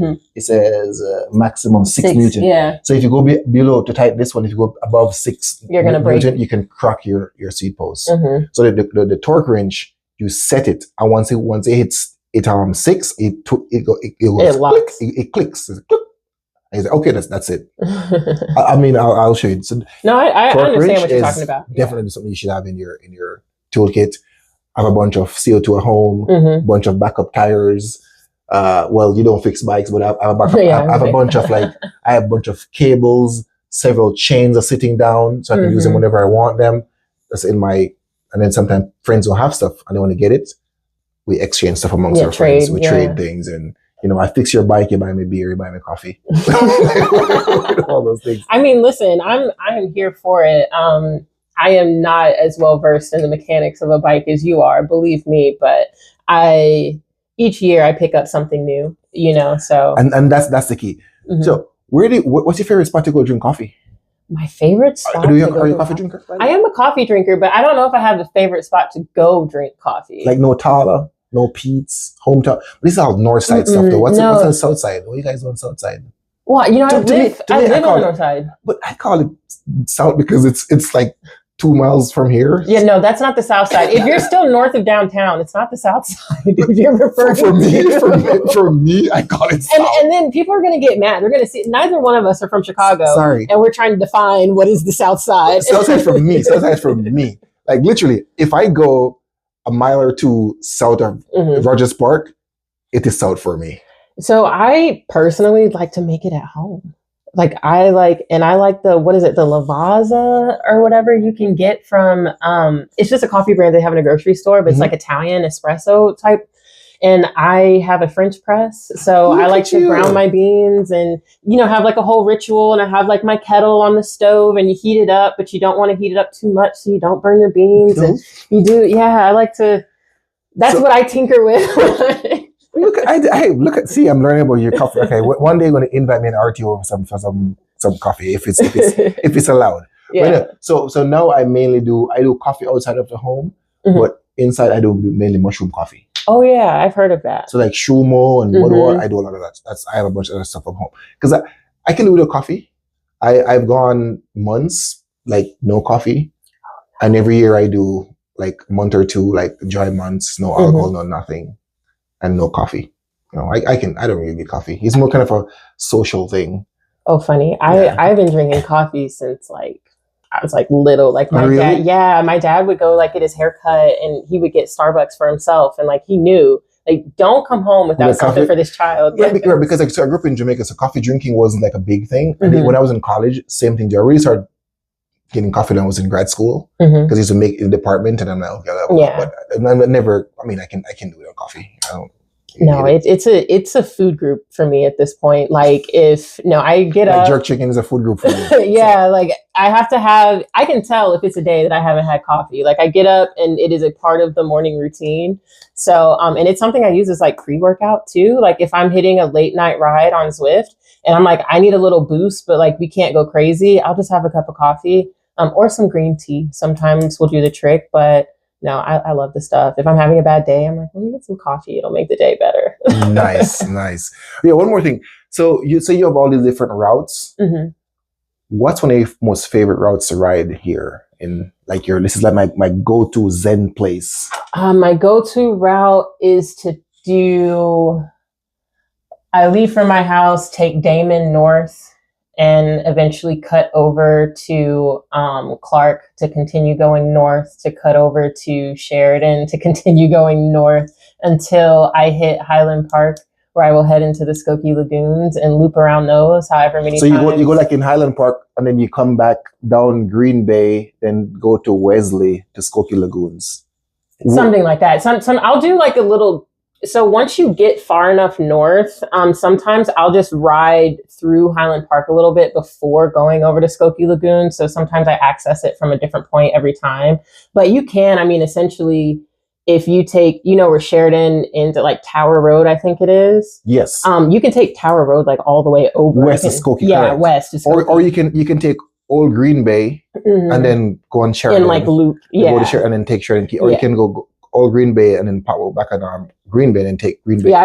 maximum 6 Newton. Yeah. So if you go below to tighten this one, if you go above 6 You're gonna break Newton, you can crack your seat post. Mhm. So the torque wrench, you set it, and once it hits 6, it goes locks. it clicks. It's click. And he's like, okay, that's it. I mean, I'll show you. So no, I torque understand wrench what you're is talking about. Definitely something you should have in your toolkit. I have a bunch of CO2 at home, Mhm. bunch of backup tires. Well, you don't fix bikes, but I have a backup. Yeah, I have a bunch of I have a bunch of cables, several chains are sitting down, so I can use them whenever I want them. That's in my. And then sometimes friends will have stuff and they want to get it. We exchange stuff amongst our friends. We trade things, and I fix your bike, you buy me beer, you buy me coffee. All those things. I mean, listen, I am here for it. I am not as well versed in the mechanics of a bike as you are, believe me, but each year I pick up something new, so. And that's the key. Mm-hmm. So what's your favorite spot to go drink coffee? My favorite spot. Are you a coffee drinker? I am a coffee drinker, but I don't know if I have a favorite spot to go drink coffee. Like no Tala, no Pete's, hometown. This is all north side stuff though. What's on the south side? What are you guys doing south side? Well, I live on the north side. But I call it south because it's like 2 miles from here. Yeah, no, that's not the south side. If you're still north of downtown, it's not the south side. If you're referring for me, I call it south. And then people are going to get mad. They're going to see, neither one of us are from Chicago. Sorry. And we're trying to define what is the south side. South side for me. South side for me. Like literally, if I go a mile or two south of Rogers Park, it is south for me. So I personally like to make it at home. I like the Lavazza or whatever you can get from, it's just a coffee brand they have in a grocery store, but it's like Italian espresso type. And I have a French press. So I like to ground my beans and, have like a whole ritual. And I have like my kettle on the stove and you heat it up, but you don't want to heat it up too much so you don't burn your beans. And you do. Yeah. I like to, that's what I tinker with. See, I'm learning about your coffee. Okay, one day you're going to invite me in RTO for some coffee if it's allowed. Yeah. So now I do coffee outside of the home, but inside I do mainly mushroom coffee. Oh yeah, I've heard of that. So like Shumo and whatever, I do a lot of that. I have a bunch of other stuff at home because I can do without coffee. I've gone months like no coffee, and every year I do like a month or two like dry months, no alcohol, no nothing. And no coffee. I don't really need coffee. It's more kind of a social thing. Oh, funny. I've been drinking coffee since I was little. Like my dad, my dad would go get his hair cut and he would get Starbucks for himself. And he knew don't come home without something for this child. Yeah, because I grew up in Jamaica, so coffee drinking wasn't a big thing. And when I was in college, same thing. I really started getting coffee when I was in grad school because I used to make in the department, and I'm like, okay, but I never. I mean, I can do it on coffee. No, it's a food group for me at this point. I get up. Jerk chicken is a food group for me. Yeah, I have to have. I can tell if it's a day that I haven't had coffee. I get up and it is a part of the morning routine. So, and it's something I use as pre-workout too. If I'm hitting a late night ride on Zwift and I'm I need a little boost, but we can't go crazy. I'll just have a cup of coffee. Or some green tea sometimes will do the trick, but no, I love the stuff. If I'm having a bad day, I'm let me get some coffee. It'll make the day better. Nice. Yeah, one more thing. So you say you have all these different routes. Mm-hmm. What's one of your most favorite routes to ride here in this is my go-to Zen place? My go-to route is to I leave from my house, take Damon north, and eventually cut over to Clark to continue going north, to cut over to Sheridan to continue going north until I hit Highland Park, where I will head into the Skokie Lagoons and loop around those however many So times. you go like in Highland Park, and then you come back down Green Bay, then go to Wesley to Skokie Lagoons. Something like that. Some I'll do like a little. So once you get far enough north, sometimes I'll just ride through Highland Park a little bit before going over to Skokie Lagoon. So sometimes I access it from a different point every time. But you can, I mean, essentially, if you take, where Sheridan into like Tower Road, I think it is. Yes. You can take Tower Road like all the way over. West of Skokie. Yeah, correct. west to Skokie. Or you can take Old Green Bay and then go on Sheridan. And like loop. Yeah. Go to Sheridan and then take Sheridan. Or you can go Old Green Bay and then pop back on Green Bay and then take Green Bay. Yeah,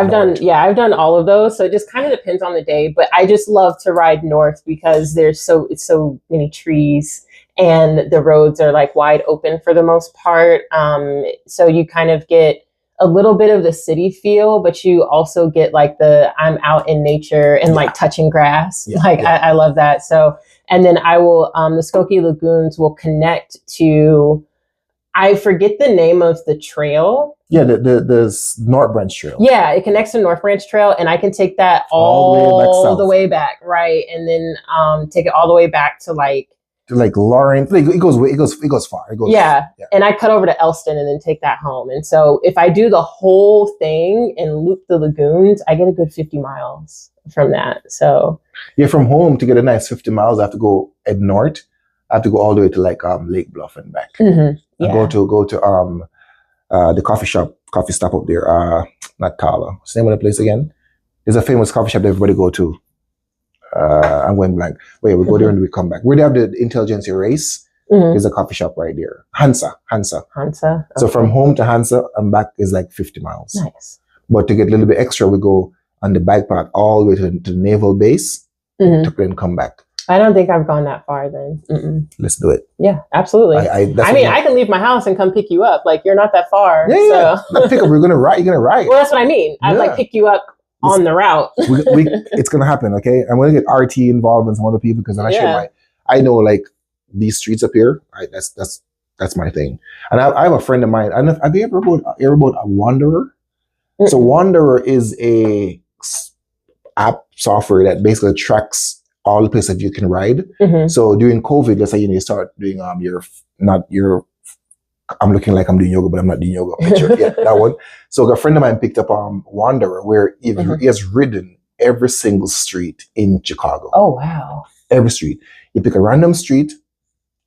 I've done all of those. So it just kind of depends on the day. But I just love to ride north because it's so many trees. And the roads are like wide open for the most part. So you kind of get a little bit of the city feel, but you also get like I'm out in nature and like touching grass. Yeah. I love that. So, and then I will, the Skokie Lagoons will connect to, I forget the name of the trail. Yeah, the North Branch Trail. Yeah, it connects to North Branch Trail, and I can take that all the way back, right? And then take it all the way back to like Lawrence. It goes far. And I cut over to Elston and then take that home. And so if I do the whole thing and loop the lagoons, I get a good 50 miles from that. So from home to get a nice 50 miles, I have to go head north. I have to go all the way to like Lake Bluff and back. Mm-hmm. Yeah. Go to the coffee stop up there. Not Tala. What's the name of the place again? There's a famous coffee shop that everybody go to. I'm going blank. Wait, we go there and we come back. Where they have the intelligentsia race, there's a coffee shop right there. Hansa. Okay. So from home to Hansa and back is like 50 miles. Nice. But to get a little bit extra, we go on the bike path all the way to the naval base to then come back. I don't think I've gone that far then. Mm-mm. Let's do it. Yeah, absolutely. I can leave my house and come pick you up. Like, you're not that far. Yeah. So. Pick up. You're going to ride. Well, that's what I mean. I'd like pick you up on the route. It's going to happen, okay? I'm going to get RT involved and some other people because I know like these streets up here. That's my thing. And I have a friend of mine. Have you ever heard about a Wanderer? Mm-hmm. So Wanderer is a app software that basically tracks all the places you can ride. Mm-hmm. So during COVID, let's say you start doing I'm looking like I'm doing yoga, but I'm not doing yoga. Yeah, that one. So a friend of mine picked up Wanderer, where he has ridden every single street in Chicago. Oh wow! Every street. You pick a random street.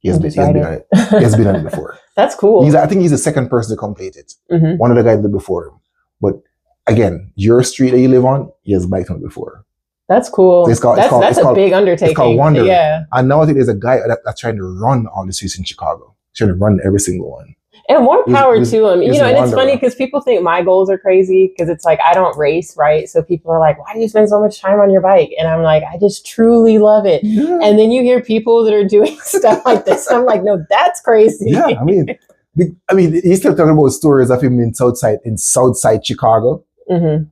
He has been on it. He has been on it before. That's cool. I think he's the second person to complete it. Mm-hmm. One of the guys did before him. But again, your street that you live on, he has biked on it before. That's cool. So that's a big undertaking. It's called Wanderer. Yeah. And now I think there's a guy that's trying to run all the streets in Chicago. Trying to run every single one. And more power to him. And it's funny because people think my goals are crazy because it's like I don't race, right? So people are like, why do you spend so much time on your bike? And I'm like, I just truly love it. Yeah. And then you hear people that are doing stuff like this. I'm like, no, that's crazy. Yeah, I mean, he's still talking about stories of him in Southside Chicago. Mm-hmm.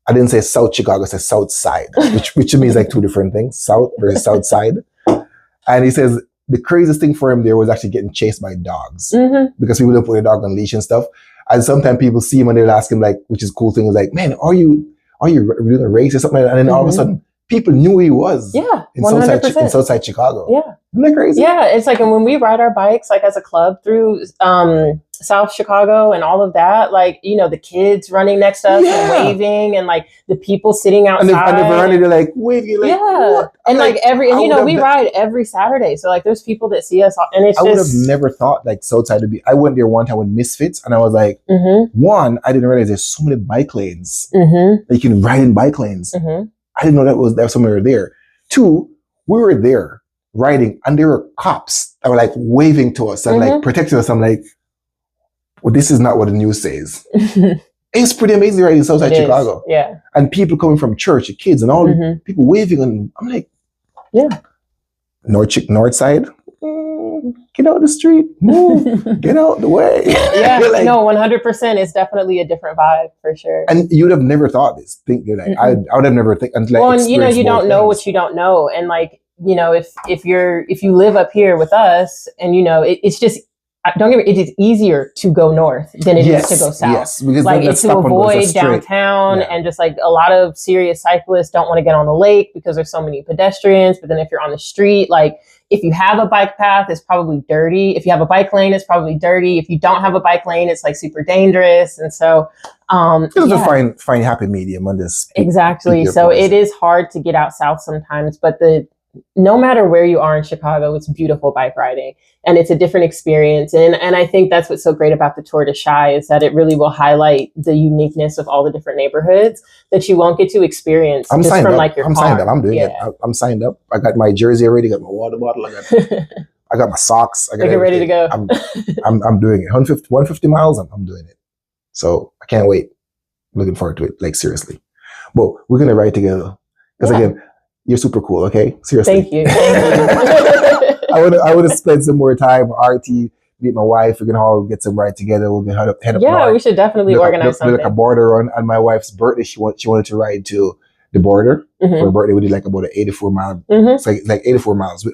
I didn't say South Chicago, I said South Side, which means like two different things, South versus South Side. And he says the craziest thing for him there was actually getting chased by dogs because people don't put a dog on leash and stuff. And sometimes people see him and they'll ask him like, which is a cool thing, is like, man, are you doing a race or something like that? And then all of a sudden, people knew who he was. Yeah, in Southside Chicago. Yeah. Isn't that crazy? Yeah, it's like, and when we ride our bikes, like as a club through South Chicago and all of that, like, the kids running next to us and waving, and like the people sitting outside. And the veranda, they're like waving, like, what? And like we ride every Saturday. So like there's people that see us, and I would have never thought like Southside would be. I went there one time with Misfits, and I was like, one, I didn't realize there's so many bike lanes. That you can ride in bike lanes. I didn't know that was somewhere there. Two, we were there riding, and there were cops that were like waving to us and like protecting us. I'm like, well, this is not what the news says. It's pretty amazing riding Southside Chicago. Yeah. And people coming from church, kids, and all people waving, and I'm like, North side, get out the street, move, get out the way. Yeah, like, no, 100%. It's definitely a different vibe for sure. And you'd have never thought this. I would have never think. Well, and you don't know what you don't know, and like if you live up here with us, and it's just, don't get me, it is easier to go north than it is to go south. Yes, because like it's to avoid downtown, and just like a lot of serious cyclists don't want to get on the lake because there's so many pedestrians. But then if you're on the street, like if you have a bike path, it's probably dirty. If you have a bike lane, it's probably dirty. If you don't have a bike lane, it's like super dangerous. And so it's a find happy medium on this. Exactly. So it is hard to get out south sometimes, but no matter where you are in Chicago, it's beautiful bike riding, and it's a different experience. And I think that's what's so great about the Tour de Chi is that it really will highlight the uniqueness of all the different neighborhoods that you won't get to experience I'm just signed from up. like your I'm car. signed up. I'm doing it. I'm signed up. I got my jersey already. Got my water bottle. I got my socks. I got everything ready to go. I'm doing it. 150 miles. I'm doing it. So I can't wait. Looking forward to it. Like seriously. But we're gonna ride together because again, you're super cool. Okay, seriously. Thank you. I would have spent some more time with RT, meet my wife. We're gonna all get some ride together. We'll head up. Yeah, we should definitely organize something. Like a border run on my wife's birthday. She wanted to ride to the border for her birthday. We did like about an 84 mile. It's like 84 miles.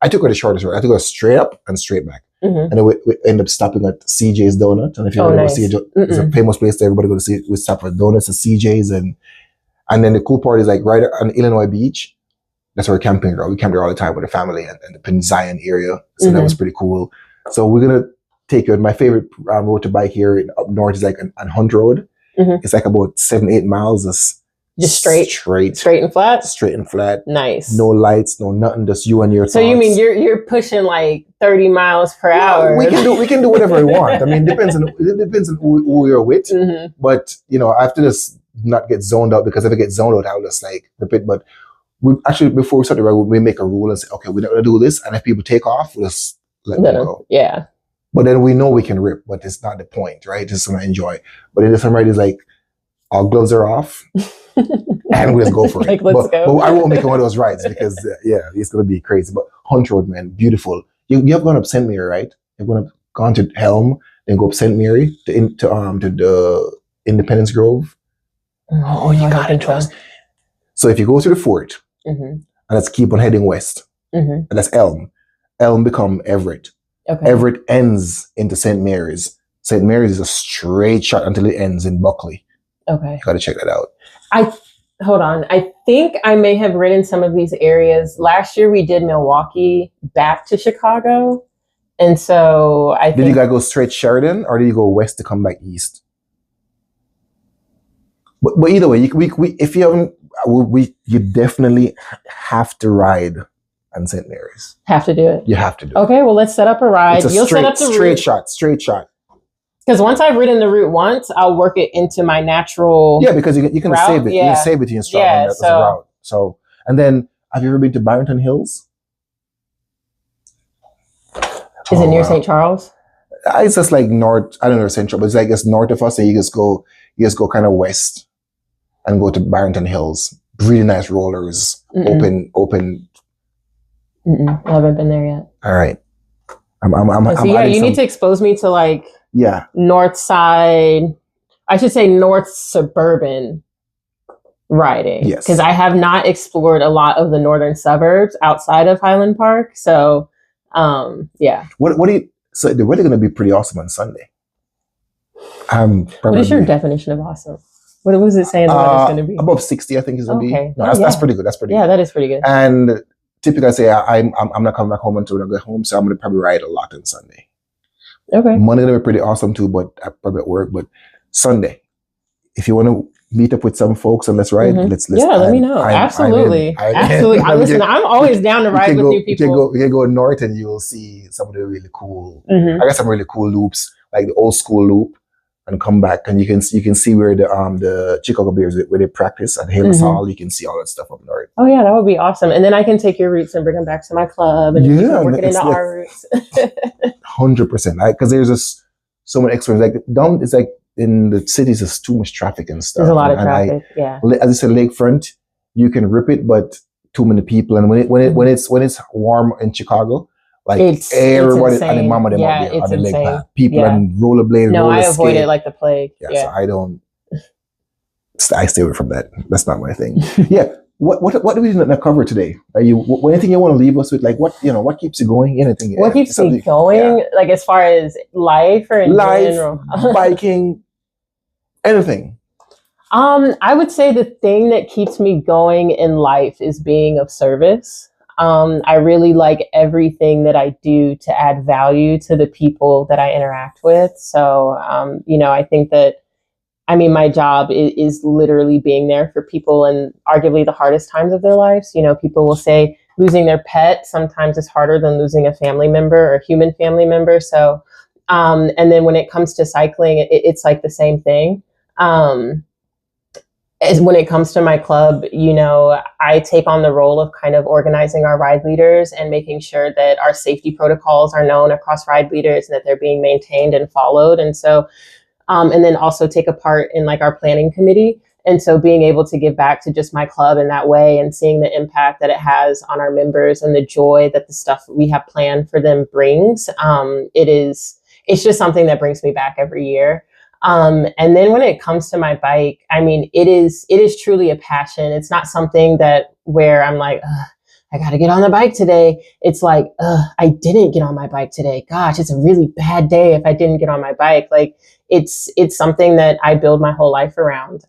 I took her the shortest route. I took her straight up and straight back. And then we ended up stopping at CJ's Donut. And if you ever go to CJ, it's a famous place that everybody go to see. We stop at donuts at CJ's, and then the cool part is like right on Illinois Beach. That's where we're camping. We camp there all the time with the family and the Penn Zion area. So that was pretty cool. So we're gonna take you. My favorite road to bike here up north is like on Hunt Road. It's like about 7-8 miles. Just straight and flat. Straight and flat. Nice. No lights, no nothing. Just you and your thoughts. So you mean you're pushing like 30 miles per hour? We can do whatever we want. I mean, it depends on who you're with. But I have to just not get zoned out, because if I get zoned out, I'll just like repeat. But we actually, before we start the ride, we make a rule and say, okay, we're not gonna do this. And if people take off, we'll just let them go. Yeah. But then we know we can rip, but it's not the point, right? Just want to enjoy. But in the summer, it's like all gloves are off. And we just go for it. Let's go. But I won't make one of those rides because, it's going to be crazy. But Hunt Road, man, beautiful. You have gone up St. Mary, right? You've gone to Helm, then go up St. Mary to the Independence Grove. Oh, you got it. So if you go to the fort, and let's keep on heading west, and that's Elm. Elm become Everett. Okay. Everett ends into St. Mary's. St. Mary's is a straight shot until it ends in Buckley. Okay. You got to check that out. Hold on. I think I may have ridden some of these areas. Last year we did Milwaukee back to Chicago. And so I think... Did you guys go straight Sheridan, or did you go west to come back east? But either way, if you haven't, you definitely have to ride on St. Mary's. Have to do it. You have to do it. Okay, well, let's set up a ride. You'll set up the route. Straight shot. Because once I've ridden the route once, I'll work it into my natural. Yeah, because you can route. save it. Yeah. You can save it to your Strava as a route. So, and then, have you ever been to Barrington Hills? Is it near St. Charles? It's just like north. I don't know Central, but it's like it's north of us, and you just go kind of west and go to Barrington Hills. Really nice rollers, open. I haven't been there yet. All right. You need to expose me to like north side. I should say north suburban riding. Yes, because I have not explored a lot of the northern suburbs outside of Highland Park. So, What do you? So the weather going to be pretty awesome on Sunday. What is your definition of awesome? What was it saying the weather's going to be? Above 60, I think it's going to be. No, that's pretty good. That's pretty good. Yeah, that is pretty good. And typically I say I'm not coming back home until I get home, so I'm going to probably ride a lot on Sunday. Okay. Monday going to be pretty awesome too, but I'm probably at work. But Sunday, if you want to meet up with some folks and let's ride, let's let me know. Absolutely. Absolutely. I'm always down to ride with new people. You can go north and you'll see some of the really cool, I got some really cool loops, like the old school loop, and come back and you can see where the Chicago Bears, where they practice at Haley's Hall. You can see all that stuff up north. Oh yeah, that would be awesome. And then I can take your roots and bring them back to my club and work it into our roots. 100%. Because there's just so many experience. Like down, it's like in the cities, there's too much traffic and stuff. There's a lot of traffic. As I said, lakefront, you can rip it, but too many people. And when it's warm in Chicago, like everybody and the mama them out there on the lake path. People and rollerblade. No, I avoid it like the plague. So I stay away from that. That's not my thing. what do we not cover today? Are you anything you want to leave us with? Like what keeps you going? Anything? What keeps me going? Like as far as life or in general? Biking, anything. I would say the thing that keeps me going in life is being of service. I really like everything that I do to add value to the people that I interact with. So, I think that, my job is literally being there for people in arguably the hardest times of their lives. People will say losing their pet sometimes is harder than losing a family member or a human family member. So, and then when it comes to cycling, it's like the same thing. As when it comes to my club, I take on the role of kind of organizing our ride leaders and making sure that our safety protocols are known across ride leaders and that they're being maintained and followed. And so, and then also take a part in like our planning committee. And so being able to give back to just my club in that way and seeing the impact that it has on our members and the joy that the stuff we have planned for them brings, it's just something that brings me back every year. And then when it comes to my bike, it is truly a passion. It's not something where I'm like, I got to get on the bike today. It's like, I didn't get on my bike today. Gosh, it's a really bad day if I didn't get on my bike. Like it's something that I build my whole life around.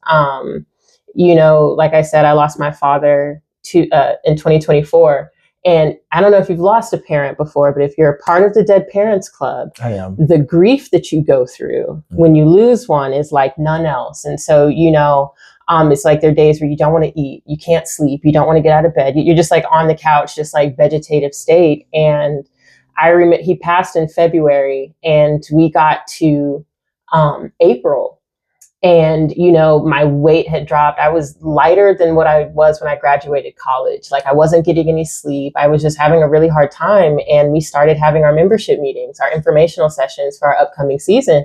Like I said, I lost my father in 2024. And I don't know if you've lost a parent before, but if you're a part of the Dead Parents Club, I am. The grief that you go through when you lose one is like none else. And so, it's like there are days where you don't want to eat, you can't sleep, you don't want to get out of bed. You're just like on the couch, just like vegetative state. And I remember he passed in February and we got to April. And, my weight had dropped. I was lighter than what I was when I graduated college. Like I wasn't getting any sleep. I was just having a really hard time. And we started having our membership meetings, our informational sessions for our upcoming season.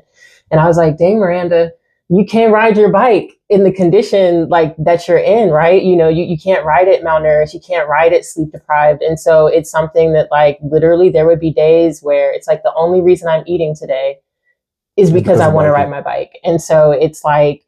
And I was like, dang, Miranda, you can't ride your bike in the condition like that you're in, right? You can't ride it malnourished. You can't ride it sleep deprived. And so it's something that like literally there would be days where it's like the only reason I'm eating today is because I want to ride my bike. And so it's like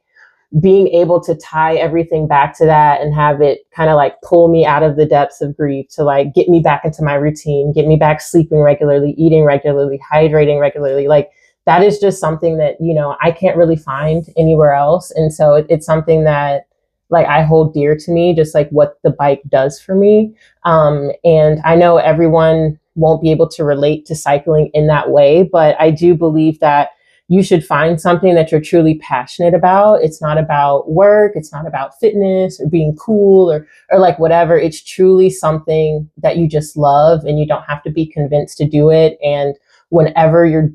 being able to tie everything back to that and have it kind of like pull me out of the depths of grief to like get me back into my routine, get me back sleeping regularly, eating regularly, hydrating regularly. Like that is just something that, I can't really find anywhere else. And so it's something that like I hold dear to me, just like what the bike does for me. And I know everyone won't be able to relate to cycling in that way, but I do believe that you should find something that you're truly passionate about. It's not about work. It's not about fitness or being cool or like whatever. It's truly something that you just love and you don't have to be convinced to do it. And whenever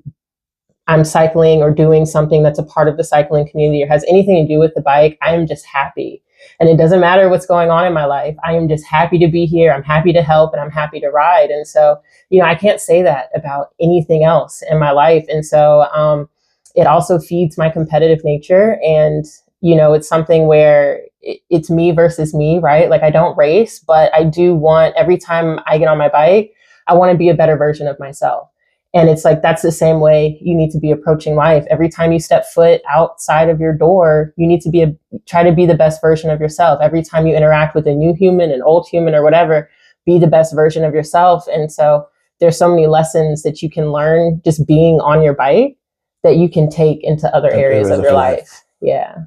I'm cycling or doing something that's a part of the cycling community or has anything to do with the bike, I am just happy. And it doesn't matter what's going on in my life. I am just happy to be here. I'm happy to help and I'm happy to ride. And so, I can't say that about anything else in my life. And so, it also feeds my competitive nature. And, it's something where it's me versus me, right? Like I don't race, but I do want, every time I get on my bike, I want to be a better version of myself. And it's like, that's the same way you need to be approaching life. Every time you step foot outside of your door, you need to try to be the best version of yourself. Every time you interact with a new human, an old human or whatever, be the best version of yourself. And so there's so many lessons that you can learn just being on your bike that you can take into other areas of your life. Yeah.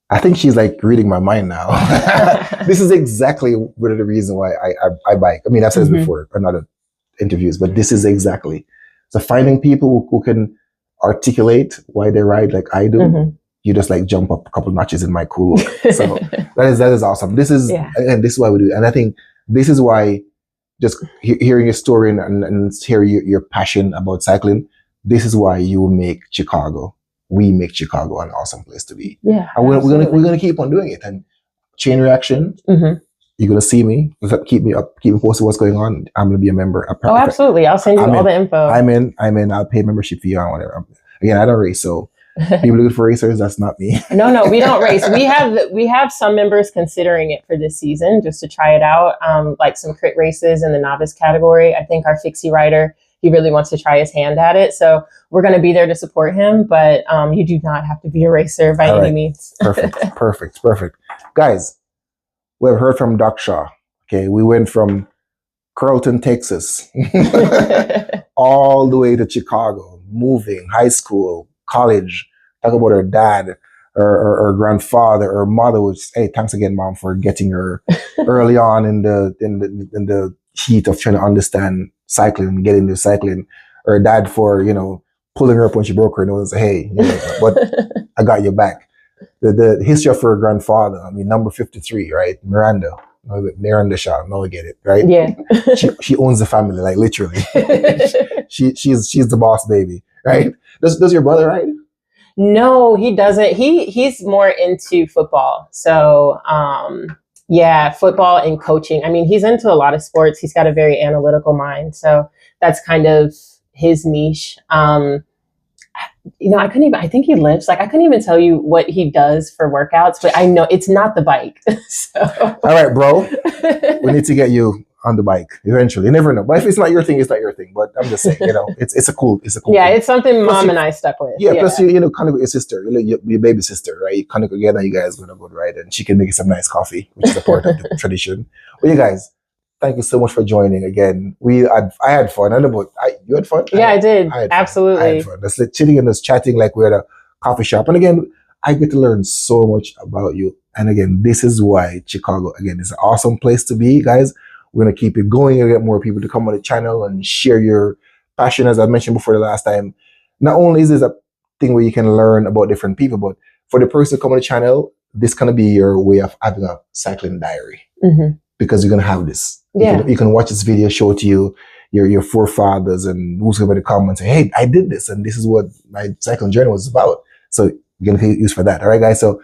I think she's like reading my mind now. This is exactly one of the reasons why I bike. I've said this before in other interviews, but this is exactly. So finding people who can articulate why they ride like I do, you just like jump up a couple notches in my cool look. So that is awesome. This is, and this is why we do it. And I think this is why just hearing your story and hearing your passion about cycling, this is why we make Chicago an awesome place to be. Yeah, and we're gonna keep on doing it. And chain reaction, you're gonna see me. Keep me posted what's going on. I'm gonna be a member. Absolutely. I'll send you all the info. I'm in. I'll pay membership fee or whatever. Again, I don't race, so people looking for racers, that's not me. No, we don't race. We have some members considering it for this season just to try it out. Like some crit races in the novice category. I think our fixie rider, he really wants to try his hand at it. So we're going to be there to support him, but you do not have to be a racer by any means. Perfect. Guys, we have heard from Doc Shaw. Okay, we went from Carrollton, Texas, all the way to Chicago, moving, high school, college. Talk about her dad, her grandfather, her mother. Was hey, thanks again, mom, for getting her early on in the heat of trying to understand cycling and getting into cycling. Her dad for pulling her up when she broke her nose and say, hey, but I got your back. The history of her grandfather. I mean, number 53, right? Miranda. Miranda Shaw. Now I get it, right? Yeah. she owns the family, like literally. she's the boss baby, right? Does your brother ride? No, he doesn't. He's more into football. So yeah, football and coaching. I mean, he's into a lot of sports. He's got a very analytical mind. So that's kind of his niche. I think he lifts. Like, I couldn't even tell you what he does for workouts, but I know it's not the bike. So. All right, bro. We need to get you on the bike eventually. You never know. But if it's not your thing, it's not your thing. But I'm just saying, it's a cool yeah, thing. it's something Mom and I stuck with. Yeah, plus kind of with your sister, your baby sister, right? You kind of together, you guys gonna go ride, and she can make you some nice coffee, which is a part of the tradition. Well, you guys, thank you so much for joining again. I had fun. I know, but you had fun? Yeah, I did. Absolutely. I had fun. Just like chilling and just chatting like we're at a coffee shop. And again, I get to learn so much about you. And again, this is why Chicago, again, is an awesome place to be, guys. We're going to keep it going and get more people to come on the channel and share your passion, as I mentioned before the last time. Not only is this a thing where you can learn about different people, but for the person to come on the channel, this can be your way of having a cycling diary. Mm-hmm. Because you're going to have this. Yeah. You can watch this video, show to you your forefathers, and who's going to come and say, hey, I did this, and this is what my cycling journey was about. So you're going to use for that. All right, guys. So